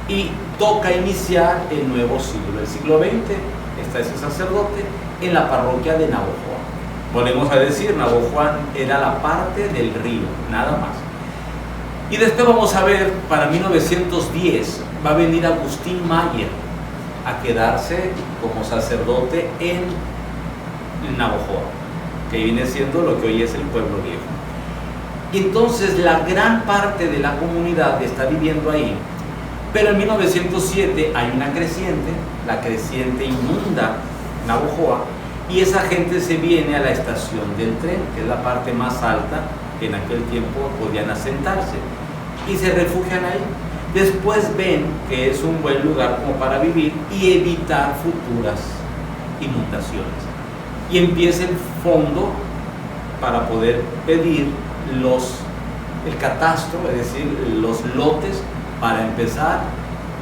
y toca iniciar el nuevo siglo, el siglo XX. Está ese sacerdote en la parroquia de Navojoa. Volvemos a decir, Navojoa era la parte del río, nada más. Y después vamos a ver, para 1910 va a venir Agustín Mayer a quedarse como sacerdote en Navojoa, que viene siendo lo que hoy es el Pueblo Viejo. Y entonces la gran parte de la comunidad está viviendo ahí, pero en 1907 hay una creciente, la creciente inunda Navojoa, y esa gente se viene a la estación del tren, que es la parte más alta que en aquel tiempo podían asentarse, y se refugian ahí. Después ven que es un buen lugar como para vivir y evitar futuras inundaciones. Y empieza el fondo para poder pedir el catastro, es decir, los lotes, para empezar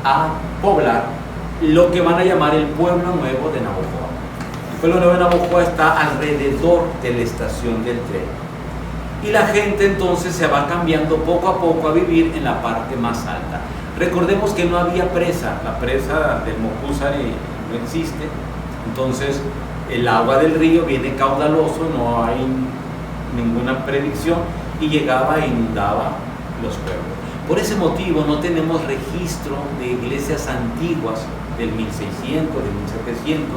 a poblar lo que van a llamar el Pueblo Nuevo de Navojoa. El Pueblo Nuevo de Navojoa está alrededor de la estación del tren. Y la gente entonces se va cambiando poco a poco a vivir en la parte más alta. Recordemos que no había presa, la presa del Mocúzari no existe, entonces el agua del río viene caudaloso, no hay ninguna predicción, y llegaba e inundaba los pueblos. Por ese motivo no tenemos registro de iglesias antiguas del 1600, del 1700.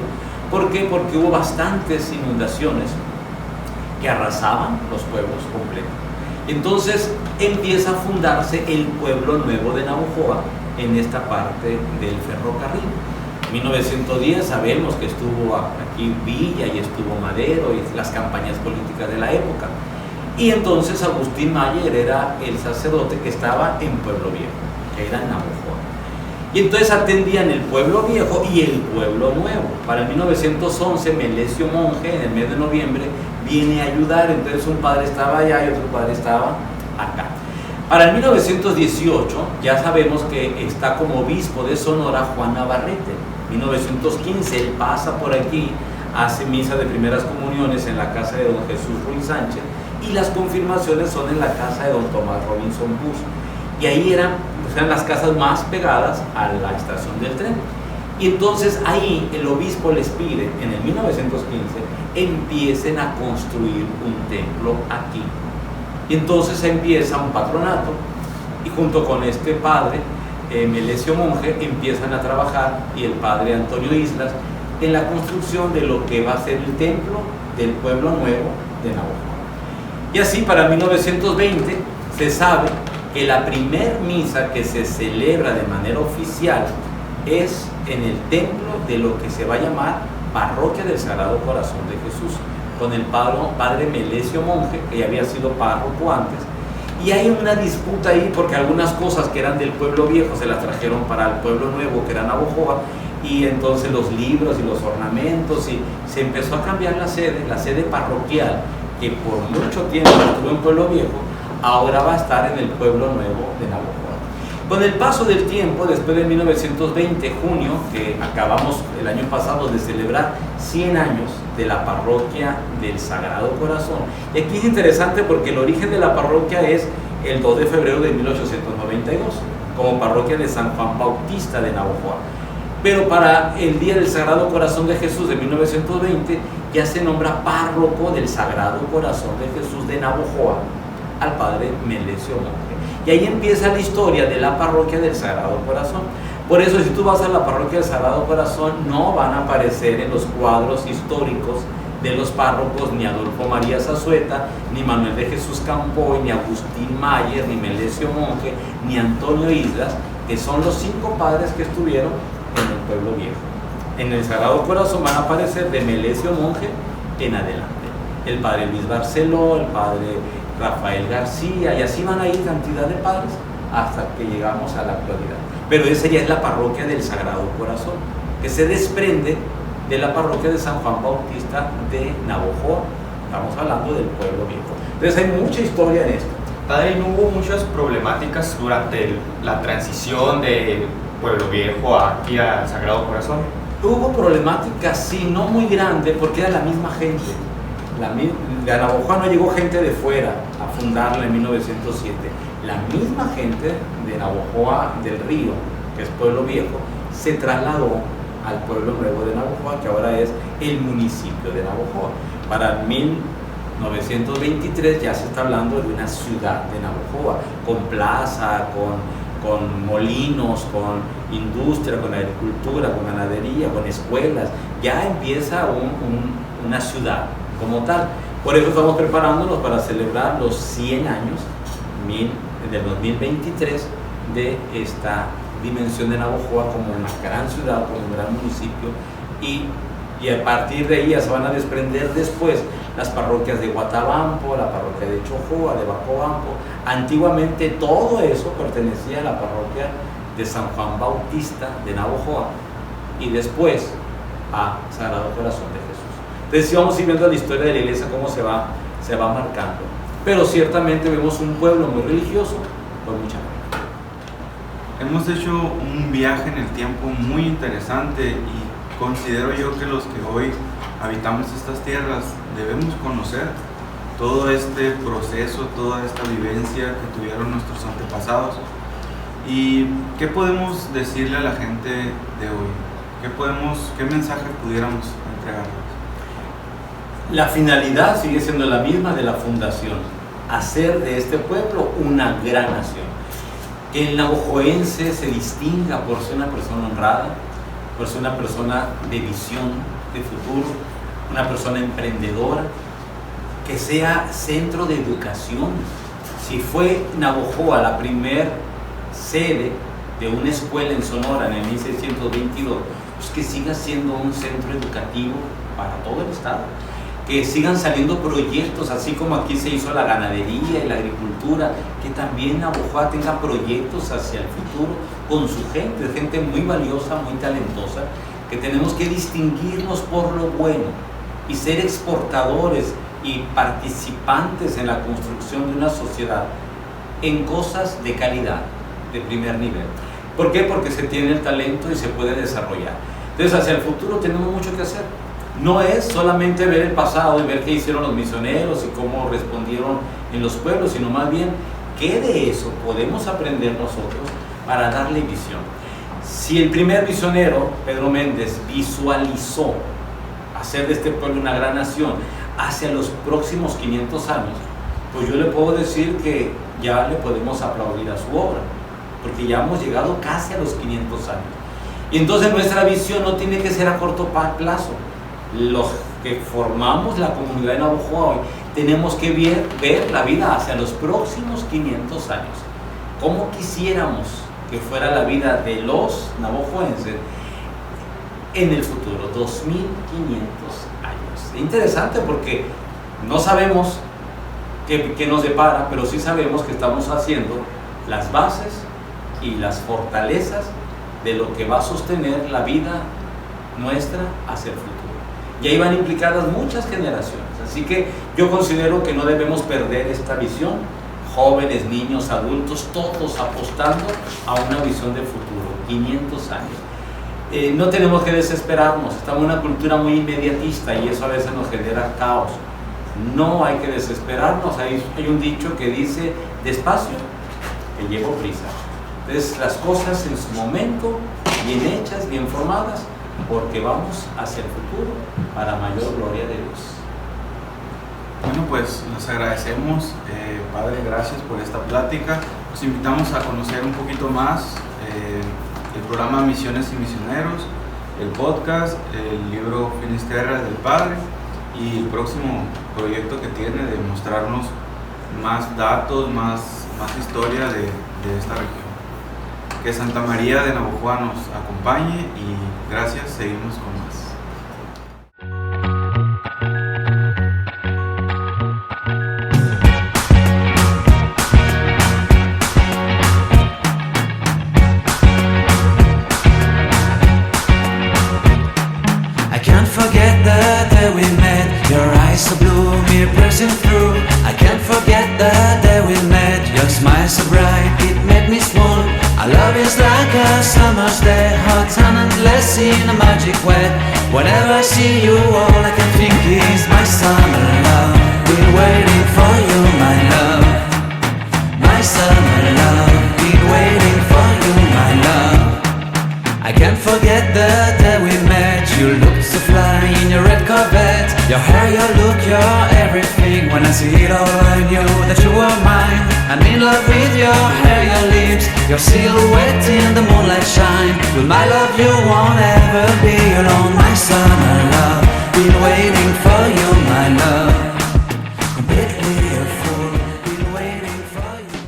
¿Por qué? Porque hubo bastantes inundaciones que arrasaban los pueblos completos. Entonces empieza a fundarse el Pueblo Nuevo de Navojoa en esta parte del ferrocarril. En 1910 sabemos que estuvo aquí Villa y estuvo Madero y las campañas políticas de la época. Y entonces Agustín Mayer era el sacerdote que estaba en Pueblo Viejo, que era en Navojoa. Y entonces atendían el Pueblo Viejo y el Pueblo Nuevo. Para el 1911, Melesio Monje, en el mes de noviembre, viene a ayudar. Entonces un padre estaba allá y otro padre estaba acá. Para el 1918 ya sabemos que está como obispo de Sonora Juan Navarrete. 1915 él pasa por aquí, hace misa de primeras comuniones en la casa de don Jesús Ruiz Sánchez y las confirmaciones son en la casa de don Tomás Robinson Bus. Y ahí eran las casas más pegadas a la estación del tren. Y entonces ahí el obispo les pide, en el 1915, empiecen a construir un templo aquí. Y entonces empieza un patronato y junto con este padre, Melesio Monje, empiezan a trabajar y el padre Antonio Islas en la construcción de lo que va a ser el templo del pueblo nuevo de Navojoa. Y así para 1920 se sabe que la primer misa que se celebra de manera oficial es en el templo de lo que se va a llamar Parroquia del Sagrado Corazón de Jesús, con el padre Melesio Monje, que ya había sido párroco antes, y hay una disputa ahí porque algunas cosas que eran del pueblo viejo se las trajeron para el pueblo nuevo, que era Navojoa, y entonces los libros y los ornamentos, y se empezó a cambiar la sede parroquial, que por mucho tiempo estuvo en pueblo viejo, ahora va a estar en el pueblo nuevo de Navojoa. Con el paso del tiempo, después de 1920, junio, que acabamos el año pasado de celebrar 100 años de la parroquia del Sagrado Corazón. Y aquí es interesante porque el origen de la parroquia es el 2 de febrero de 1892, como parroquia de San Juan Bautista de Navojoa. Pero para el Día del Sagrado Corazón de Jesús de 1920, ya se nombra párroco del Sagrado Corazón de Jesús de Navojoa al padre Melesio Monje. Y ahí empieza la historia de la parroquia del Sagrado Corazón. Por eso, si tú vas a la parroquia del Sagrado Corazón, no van a aparecer en los cuadros históricos de los párrocos ni Adolfo María Zazueta, ni Manuel de Jesús Campoy, ni Agustín Mayer, ni Melesio Monje, ni Antonio Islas, que son los 5 padres que estuvieron en el pueblo viejo. En el Sagrado Corazón van a aparecer de Melesio Monje en adelante. El padre Luis Barceló, el padre Rafael García, y así van a ir cantidad de padres hasta que llegamos a la actualidad. Pero esa ya es la parroquia del Sagrado Corazón, que se desprende de la parroquia de San Juan Bautista de Navojoa. Estamos hablando del pueblo viejo. Entonces hay mucha historia en esto. Padre, ¿no hubo muchas problemáticas durante la transición del pueblo viejo aquí al Sagrado Corazón? Hubo problemáticas, sí, no muy grande, porque era la misma gente. De Navojoa no llegó gente de fuera a fundarla en 1907. La misma gente de Navojoa del Río, que es pueblo viejo, se trasladó al pueblo nuevo de Navojoa, que ahora es el municipio de Navojoa. Para 1923 ya se está hablando de una ciudad de Navojoa, con plaza, con molinos, con industria, con agricultura, con ganadería, con escuelas. Ya empieza una ciudad como tal. Por eso estamos preparándonos para celebrar los 100 años del 2023 de esta dimensión de Navojoa como una gran ciudad, como un gran municipio, y a partir de ahí ya se van a desprender después las parroquias de Guatabampo, la parroquia de Chojoa, de Bacobampo. Antiguamente todo eso pertenecía a la parroquia de San Juan Bautista de Navojoa y después a Sagrado Corazón de Jesús. Entonces vamos a ir viendo la historia de la iglesia, cómo se va marcando. Pero ciertamente vemos un pueblo muy religioso, con mucha fe. Hemos hecho un viaje en el tiempo muy interesante y considero yo que los que hoy habitamos estas tierras debemos conocer todo este proceso, toda esta vivencia que tuvieron nuestros antepasados. ¿Y qué podemos decirle a la gente de hoy? ¿Qué mensaje pudiéramos entregarles? La finalidad sigue siendo la misma de la fundación, hacer de este pueblo una gran nación. Que el navojoense se distinga por ser una persona honrada, por ser una persona de visión de futuro, una persona emprendedora, que sea centro de educación. Si fue Navojoa la primer sede de una escuela en Sonora en el 1622, pues que siga siendo un centro educativo para todo el estado. Que sigan saliendo proyectos, así como aquí se hizo la ganadería y la agricultura, que también Navojoa tenga proyectos hacia el futuro con su gente muy valiosa, muy talentosa, que tenemos que distinguirnos por lo bueno y ser exportadores y participantes en la construcción de una sociedad en cosas de calidad, de primer nivel. ¿Por qué? Porque se tiene el talento y se puede desarrollar. Entonces, hacia el futuro tenemos mucho que hacer. No es solamente ver el pasado y ver qué hicieron los misioneros y cómo respondieron en los pueblos, sino más bien qué de eso podemos aprender nosotros para darle visión. Si el primer misionero, Pedro Méndez, visualizó hacer de este pueblo una gran nación hacia los próximos 500 años, pues yo le puedo decir que ya le podemos aplaudir a su obra, porque ya hemos llegado casi a los 500 años. Y entonces nuestra visión no tiene que ser a corto plazo. Los que formamos la comunidad de Navojoa hoy tenemos que ver la vida hacia los próximos 500 años. ¿Cómo quisiéramos que fuera la vida de los navojoenses en el futuro? 2500 años. Interesante porque no sabemos qué nos depara, pero sí sabemos que estamos haciendo las bases y las fortalezas de lo que va a sostener la vida nuestra hacia el futuro. Y ahí van implicadas muchas generaciones. Así que yo considero que no debemos perder esta visión. Jóvenes, niños, adultos, todos apostando a una visión de futuro, 500 años. No tenemos que desesperarnos, estamos en una cultura muy inmediatista y eso a veces nos genera caos. No hay que desesperarnos, hay un dicho que dice, despacio, que llevo prisa. Entonces las cosas en su momento, bien hechas, bien formadas, porque vamos hacia el futuro para mayor gloria de Dios. Bueno, pues nos agradecemos, Padre, gracias por esta plática. Los invitamos a conocer un poquito más el programa Misiones y Misioneros, el podcast, el libro Finisterra del Padre y el próximo proyecto que tiene de mostrarnos más datos, más historia de esta región. Que Santa María de Navojoa nos acompañe y gracias, seguimos con más. I can't forget the day we met. Your eyes so blue, me pressing through. I can't forget the day we met. Your smile so bright, it made me swoon. Our love is like a summer's day, hot and endless in a magic way. Whenever I see you, all I can think is my summer love. Been waiting for you, my love. My summer love. Been waiting for you, my love. I can't forget the day we met. You looked so fly in your red Corvette. Your hair, your look, your everything. When I see it all, I knew that you were mine. I'm in love with your hair, your lips, your silhouette in the moonlight shine. With my love you won't ever be alone. My summer love, been waiting for you, my love. Completely a fool, been waiting for you.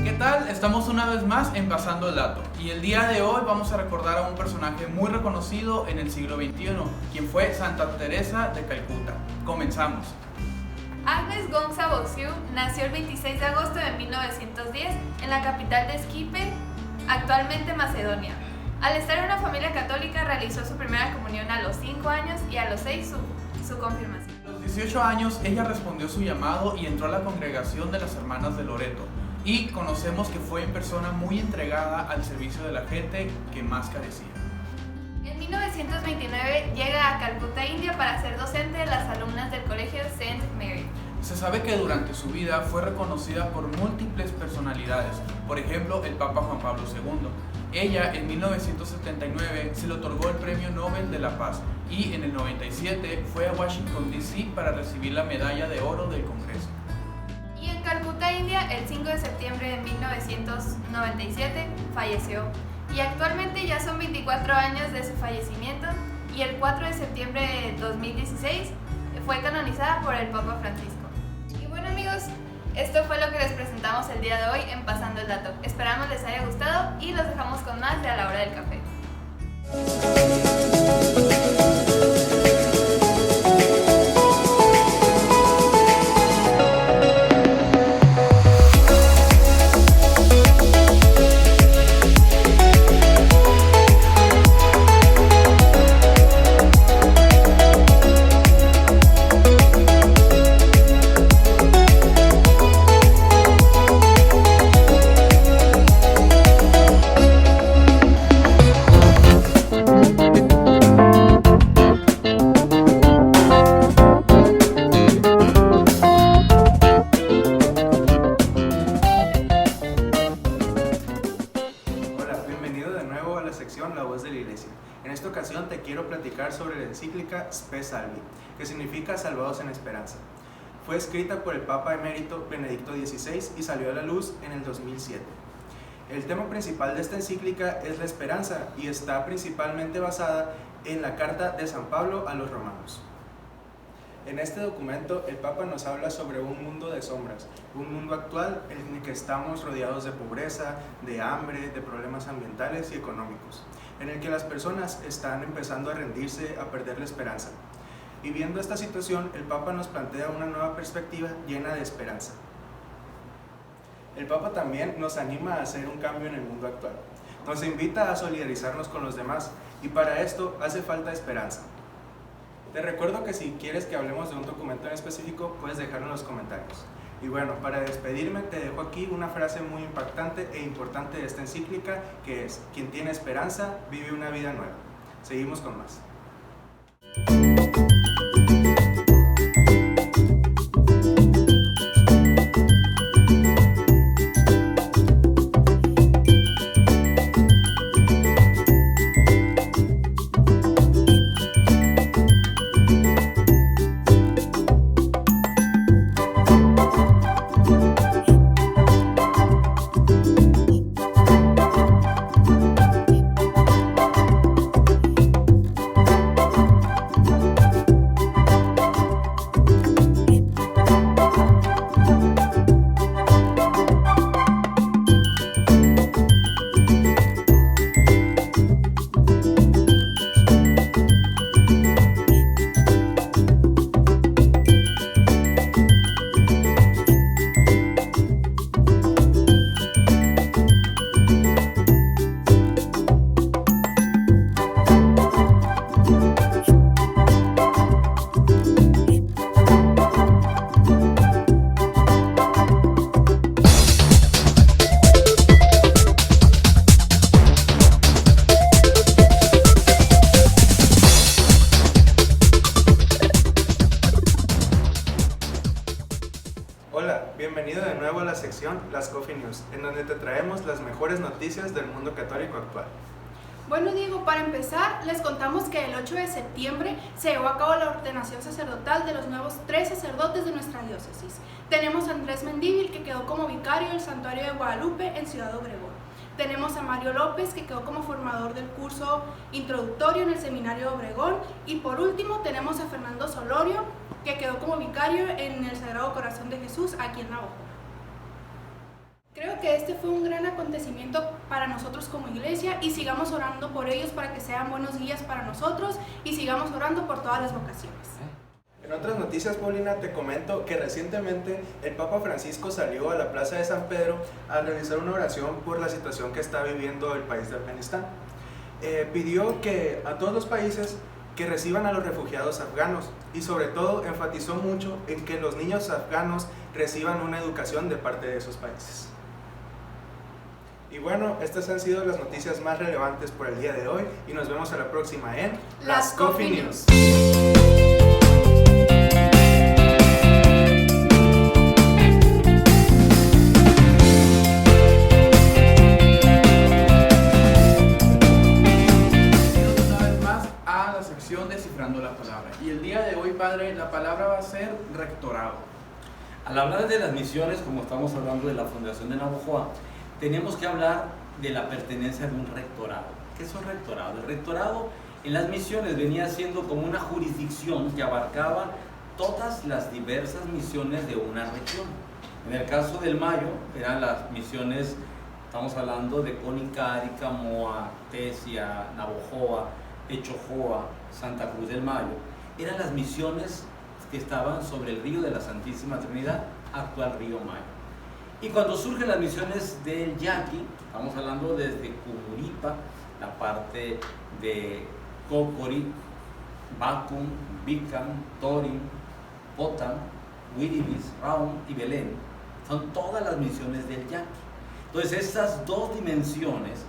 ¿Qué tal? Estamos una vez más en Pasando el Dato y el día de hoy vamos a recordar a un personaje muy reconocido en el siglo XXI, quien fue Santa Teresa de Calcuta. Comenzamos. Agnes Gonza Boxiu nació el 26 de agosto de 1910 en la capital de Skopje, actualmente Macedonia. Al estar en una familia católica realizó su primera comunión a los 5 años y a los 6 su confirmación. A los 18 años ella respondió su llamado y entró a la congregación de las Hermanas de Loreto. Y conocemos que fue en persona muy entregada al servicio de la gente que más carecía. En 1929 llega a Calcuta, India, para ser docente de las alumnas del colegio St. Mary. Se sabe que durante su vida fue reconocida por múltiples personalidades, por ejemplo el Papa Juan Pablo II. Ella en 1979 se le otorgó el Premio Nobel de la Paz y en el 97 fue a Washington D.C. para recibir la Medalla de Oro del Congreso. Y en Calcuta, India, el 5 de septiembre de 1997 falleció. Y actualmente ya son 24 años de su fallecimiento y el 4 de septiembre de 2016 fue canonizada por el Papa Francisco. Y bueno amigos, esto fue lo que les presentamos el día de hoy en Pasando el Dato. Esperamos les haya gustado y los dejamos con más de A la Hora del Café. sección La Voz de la Iglesia. En esta ocasión te quiero platicar sobre la encíclica Spe Salvi, que significa Salvados en Esperanza. Fue escrita por el Papa Emérito Benedicto XVI y salió a la luz en el 2007. El tema principal de esta encíclica es la esperanza y está principalmente basada en la carta de San Pablo a los romanos. En este documento el Papa nos habla sobre un mundo de sombras, un mundo actual en el que estamos rodeados de pobreza, de hambre, de problemas ambientales y económicos, en el que las personas están empezando a rendirse, a perder la esperanza. Y viendo esta situación, el Papa nos plantea una nueva perspectiva llena de esperanza. El Papa también nos anima a hacer un cambio en el mundo actual. Nos invita a solidarizarnos con los demás y para esto hace falta esperanza. Te recuerdo que si quieres que hablemos de un documento en específico, puedes dejarlo en los comentarios. Y bueno, para despedirme te dejo aquí una frase muy impactante e importante de esta encíclica, que es: quien tiene esperanza vive una vida nueva. Seguimos con más. Bienvenido de nuevo a la sección Las Coffee News, en donde te traemos las mejores noticias del mundo católico actual. Bueno, Diego, para empezar, les contamos que el 8 de septiembre se llevó a cabo la ordenación sacerdotal de los nuevos 3 sacerdotes de nuestra diócesis. Tenemos a Andrés Mendívil, que quedó como vicario del Santuario de Guadalupe en Ciudad Obregón. Tenemos a Mario López, que quedó como formador del curso introductorio en el Seminario de Obregón. Y por último, tenemos a Fernando Solorio, que quedó como vicario en el Sagrado Corazón de Jesús aquí en Navajo. Creo que este fue un gran acontecimiento para nosotros como iglesia y sigamos orando por ellos para que sean buenos guías para nosotros y sigamos orando por todas las vocaciones. En otras noticias, Paulina, te comento que recientemente el Papa Francisco salió a la Plaza de San Pedro a realizar una oración por la situación que está viviendo el país de Afganistán. Pidió que a todos los países que reciban a los refugiados afganos y sobre todo enfatizó mucho en que los niños afganos reciban una educación de parte de esos países. Y bueno, estas han sido las noticias más relevantes por el día de hoy y nos vemos a la próxima en Las Coffee News. Descifrando la palabra. Y el día de hoy, Padre, la palabra va a ser rectorado. Al hablar de las misiones, como estamos hablando de la Fundación de Navojoa, tenemos que hablar de la pertenencia de un rectorado. ¿Qué es un rectorado? El rectorado en las misiones venía siendo como una jurisdicción que abarcaba todas las diversas misiones de una región. En el caso del Mayo, eran las misiones, estamos hablando de Conicari, Camoa, Tesia, Navojoa, Echojoa, Santa Cruz del Mayo. Eran las misiones que estaban sobre el río de la Santísima Trinidad, actual río Mayo. Y cuando surgen las misiones del Yaqui, estamos hablando desde Cumuripa, la parte de Cocori, Bacum, Bicam, Torin, Potam, Huiribis, Raum y Belén. Son todas las misiones del Yaqui. Entonces estas dos dimensiones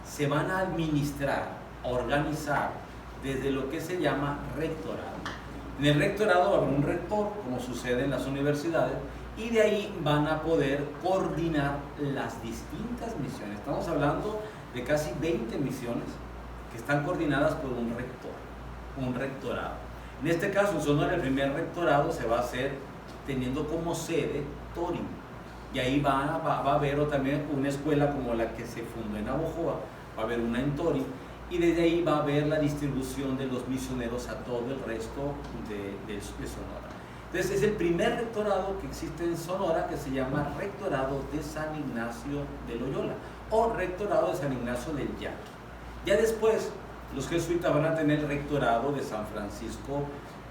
se van a administrar, a organizar desde lo que se llama rectorado. En el rectorado va a haber un rector, como sucede en las universidades, y de ahí van a poder coordinar las distintas misiones. Estamos hablando de casi 20 misiones que están coordinadas por un rector, un rectorado. En este caso, en Sonora, el primer rectorado se va a hacer teniendo como sede Torin, y ahí va a haber también una escuela como la que se fundó en Navojoa, va a haber una en Torin, y desde ahí va a haber la distribución de los misioneros a todo el resto de Sonora. Entonces es el primer rectorado que existe en Sonora, que se llama Rectorado de San Ignacio de Loyola o Rectorado de San Ignacio del Yaqui. Ya después los jesuitas van a tener el Rectorado de San Francisco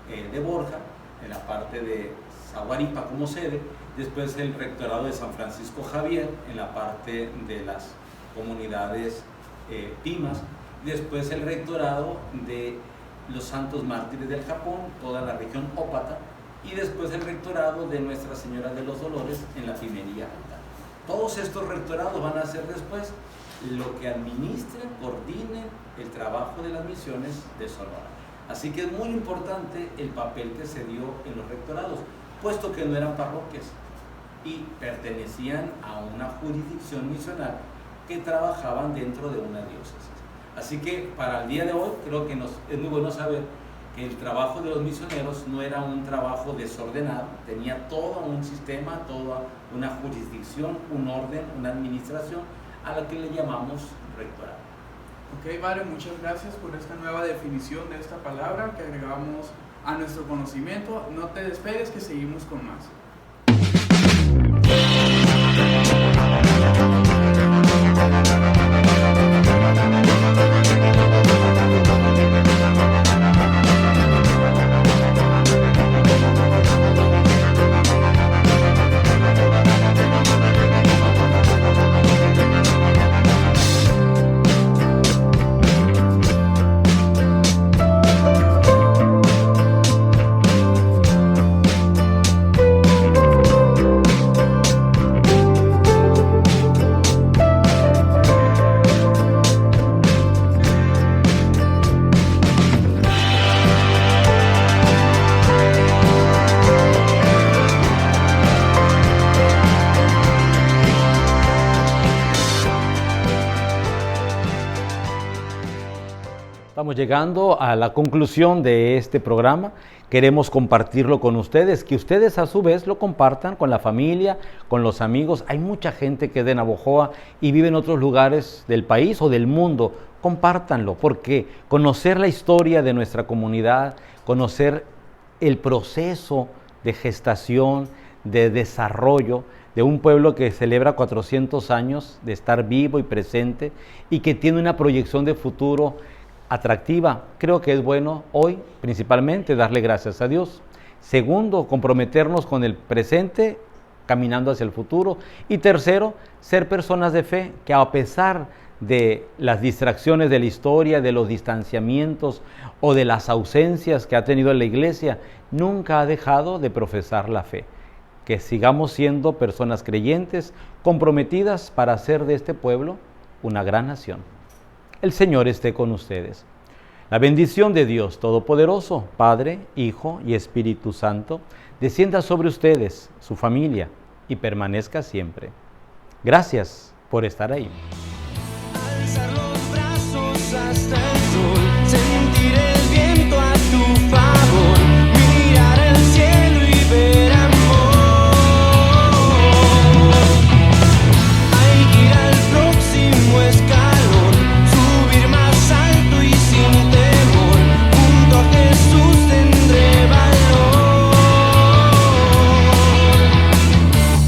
de Borja, en la parte de Zaguaripa como sede, después el Rectorado de San Francisco Javier, en la parte de las comunidades Pimas, después el Rectorado de los Santos Mártires del Japón, toda la región Ópata, y después el Rectorado de Nuestra Señora de los Dolores en la Pimería Alta. Todos estos rectorados van a ser después lo que administren, coordinen el trabajo de las misiones de Sonora. Así que es muy importante el papel que se dio en los rectorados, puesto que no eran parroquias y pertenecían a una jurisdicción misional que trabajaban dentro de una diócesis. Así que para el día de hoy creo que es muy bueno saber que el trabajo de los misioneros no era un trabajo desordenado, tenía todo un sistema, toda una jurisdicción, un orden, una administración a la que le llamamos rectorado. Ok, Padre, muchas gracias por esta nueva definición de esta palabra que agregamos a nuestro conocimiento. No te despegues, que seguimos con más. Estamos llegando a la conclusión de este programa. Queremos compartirlo con ustedes, que ustedes a su vez lo compartan con la familia, con los amigos. Hay mucha gente que es de Navojoa y vive en otros lugares del país o del mundo. Compártanlo, porque conocer la historia de nuestra comunidad, conocer el proceso de gestación, de desarrollo de un pueblo que celebra 400 años de estar vivo y presente y que tiene una proyección de futuro atractiva. Creo que es bueno hoy, principalmente, darle gracias a Dios. Segundo, comprometernos con el presente, caminando hacia el futuro. Y tercero, ser personas de fe, que a pesar de las distracciones de la historia, de los distanciamientos o de las ausencias que ha tenido la Iglesia, nunca ha dejado de profesar la fe. Que sigamos siendo personas creyentes, comprometidas para hacer de este pueblo una gran nación. El Señor esté con ustedes. La bendición de Dios Todopoderoso, Padre, Hijo y Espíritu Santo, descienda sobre ustedes, su familia, y permanezca siempre. Gracias por estar ahí. Alzar los brazos hasta el sol, sentir el viento a tu favor, mirar el cielo y ver amor. Hay que ir al próximo escalón, subir más alto y sin temor, junto a Jesús tendré valor.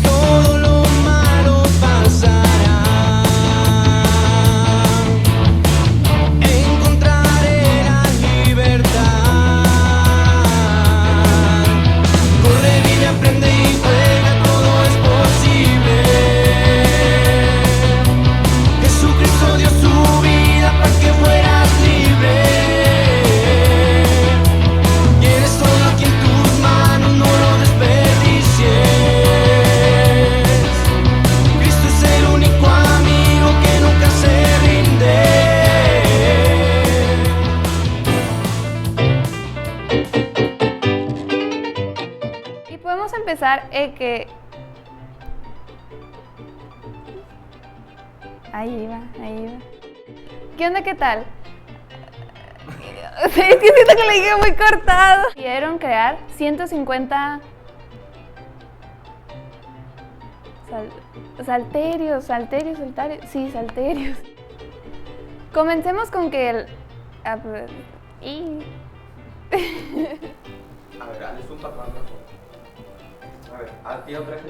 Todo lo malo pasará, encontraré la libertad. Corre, vive, aprende y juega, todo es posible. Jesucristo dio su vida para que fueras libre. Tienes todo aquí en tus manos, no lo desperdicies. Cristo es el único amigo que nunca se rinde. Y podemos empezar que... Ahí va, ahí va. ¿Qué onda? ¿Qué tal? Sí, es que siento que le dije muy cortado. Pidieron crear 150 salterios. Sí, salterios. Comencemos con que el... A ver, hazles un patrón. A ver, a ti otra vez.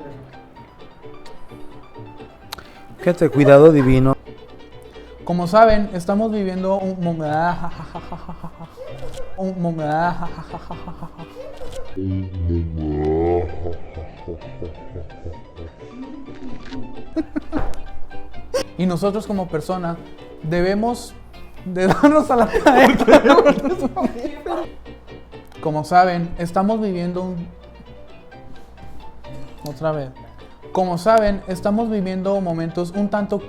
Fíjate, cuidado divino. Como saben, estamos viviendo un y nosotros como persona debemos de darnos a la tarea. Como saben, estamos viviendo Como saben, estamos viviendo momentos un tanto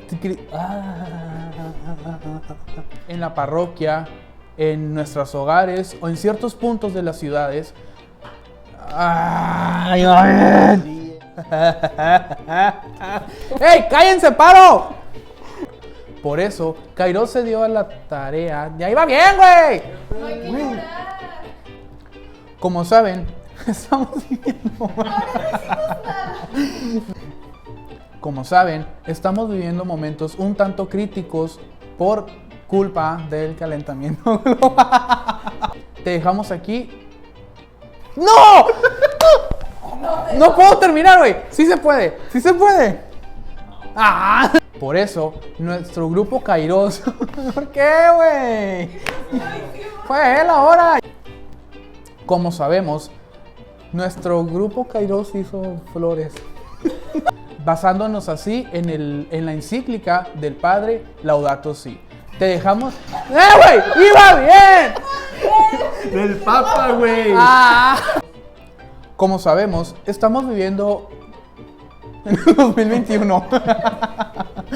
en la parroquia, en nuestros hogares o en ciertos puntos de las ciudades. ¡Ey, cállense, paro! Por eso, Kairos se dio a la tarea. ¡Ya iba bien, güey! No hay que llorar. Como saben, estamos viviendo... Como saben, estamos viviendo momentos un tanto críticos por culpa del calentamiento global. Te dejamos aquí. ¡No! No puedo terminar, güey. Sí se puede. ¡Ah! Por eso, nuestro grupo Kairos... ¿Por qué, güey? Fue él ahora. Como sabemos, nuestro grupo Kairos hizo flores. Basándonos así en la encíclica del Padre Laudato Si. Te dejamos... güey! ¡Iba bien! Del Papa, güey. Como sabemos, estamos viviendo en el 2021.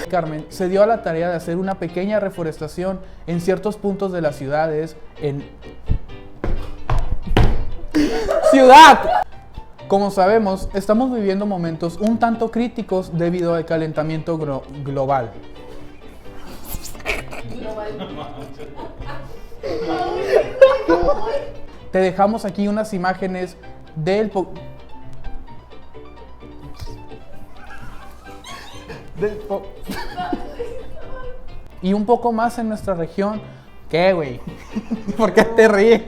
Carmen se dio a la tarea de hacer una pequeña reforestación en ciertos puntos de las ciudades ¡Ciudad! Como sabemos, estamos viviendo momentos un tanto críticos debido al calentamiento global. Te dejamos aquí unas imágenes del y un poco más en nuestra región. ¿Qué, güey? ¿Por qué te ríes?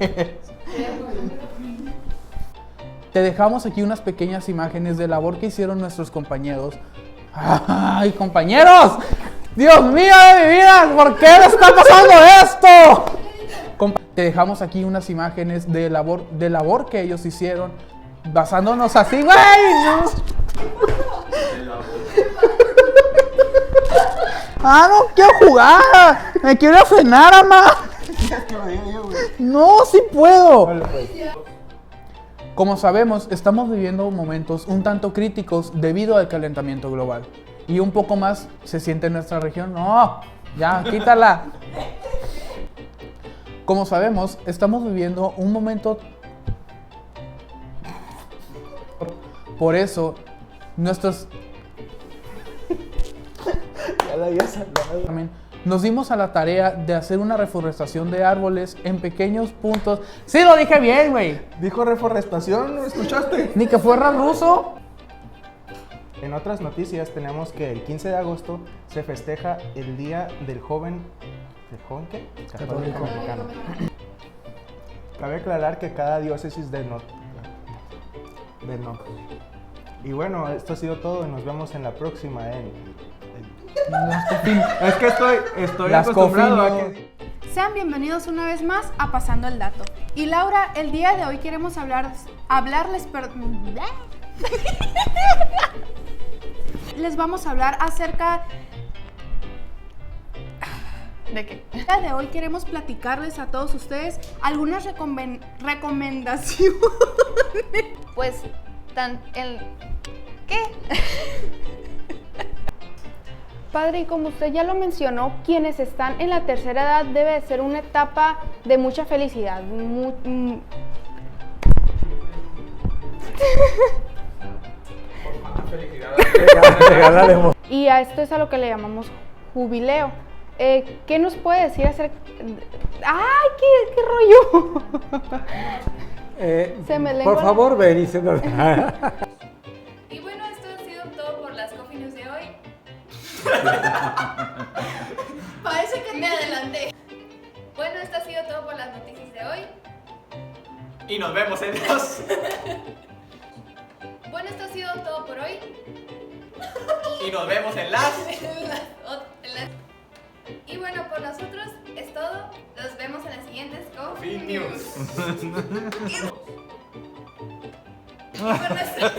Te dejamos aquí unas pequeñas imágenes de labor que hicieron nuestros compañeros. ¡Ay, compañeros! ¡Dios mío de mi vida! ¿Por qué me está pasando esto? Te dejamos aquí unas imágenes de labor que ellos hicieron, basándonos así, güey. No quiero jugar. Me quiero frenar, ama. No, sí puedo. Como sabemos, estamos viviendo momentos un tanto críticos debido al calentamiento global. Y un poco más se siente en nuestra región. No, ya, quítala. Como sabemos, estamos viviendo un momento... Por eso, nuestros... Ya la había salvado. Nos dimos a la tarea de hacer una reforestación de árboles en pequeños puntos. ¡Sí lo dije bien, güey! Dijo reforestación, ¿no escuchaste? Ni que fuera ruso. En otras noticias tenemos que el 15 de agosto se festeja el Día del Joven... ¿El joven qué? Católico Mexicano. Cabe aclarar que cada diócesis Y bueno, esto ha sido todo y nos vemos en la próxima. Es que estoy acostumbrado a que... Sean bienvenidos una vez más a Pasando el Dato. Y Laura, el día de hoy queremos les vamos a hablar acerca... ¿De qué? El día de hoy queremos platicarles a todos ustedes algunas recomendaciones. Pues, ¿qué? Padre, y como usted ya lo mencionó, quienes están en la tercera edad debe de ser una etapa de mucha felicidad. Y a esto es a lo que le llamamos jubileo. ¿qué nos puede decir acerca? ¡Ay, qué rollo! Se me lengua por favor, Berice. Y bueno, esto ha sido todo por las Coffee News de hoy. Parece que me adelanté. Bueno, esto ha sido todo por las noticias de hoy. Y nos vemos en los... Bueno, esto ha sido todo por hoy. Y nos vemos en las... Y bueno, por nosotros es todo. Nos vemos en las siguientes Coffee Coffee News. News. Y por nuestra-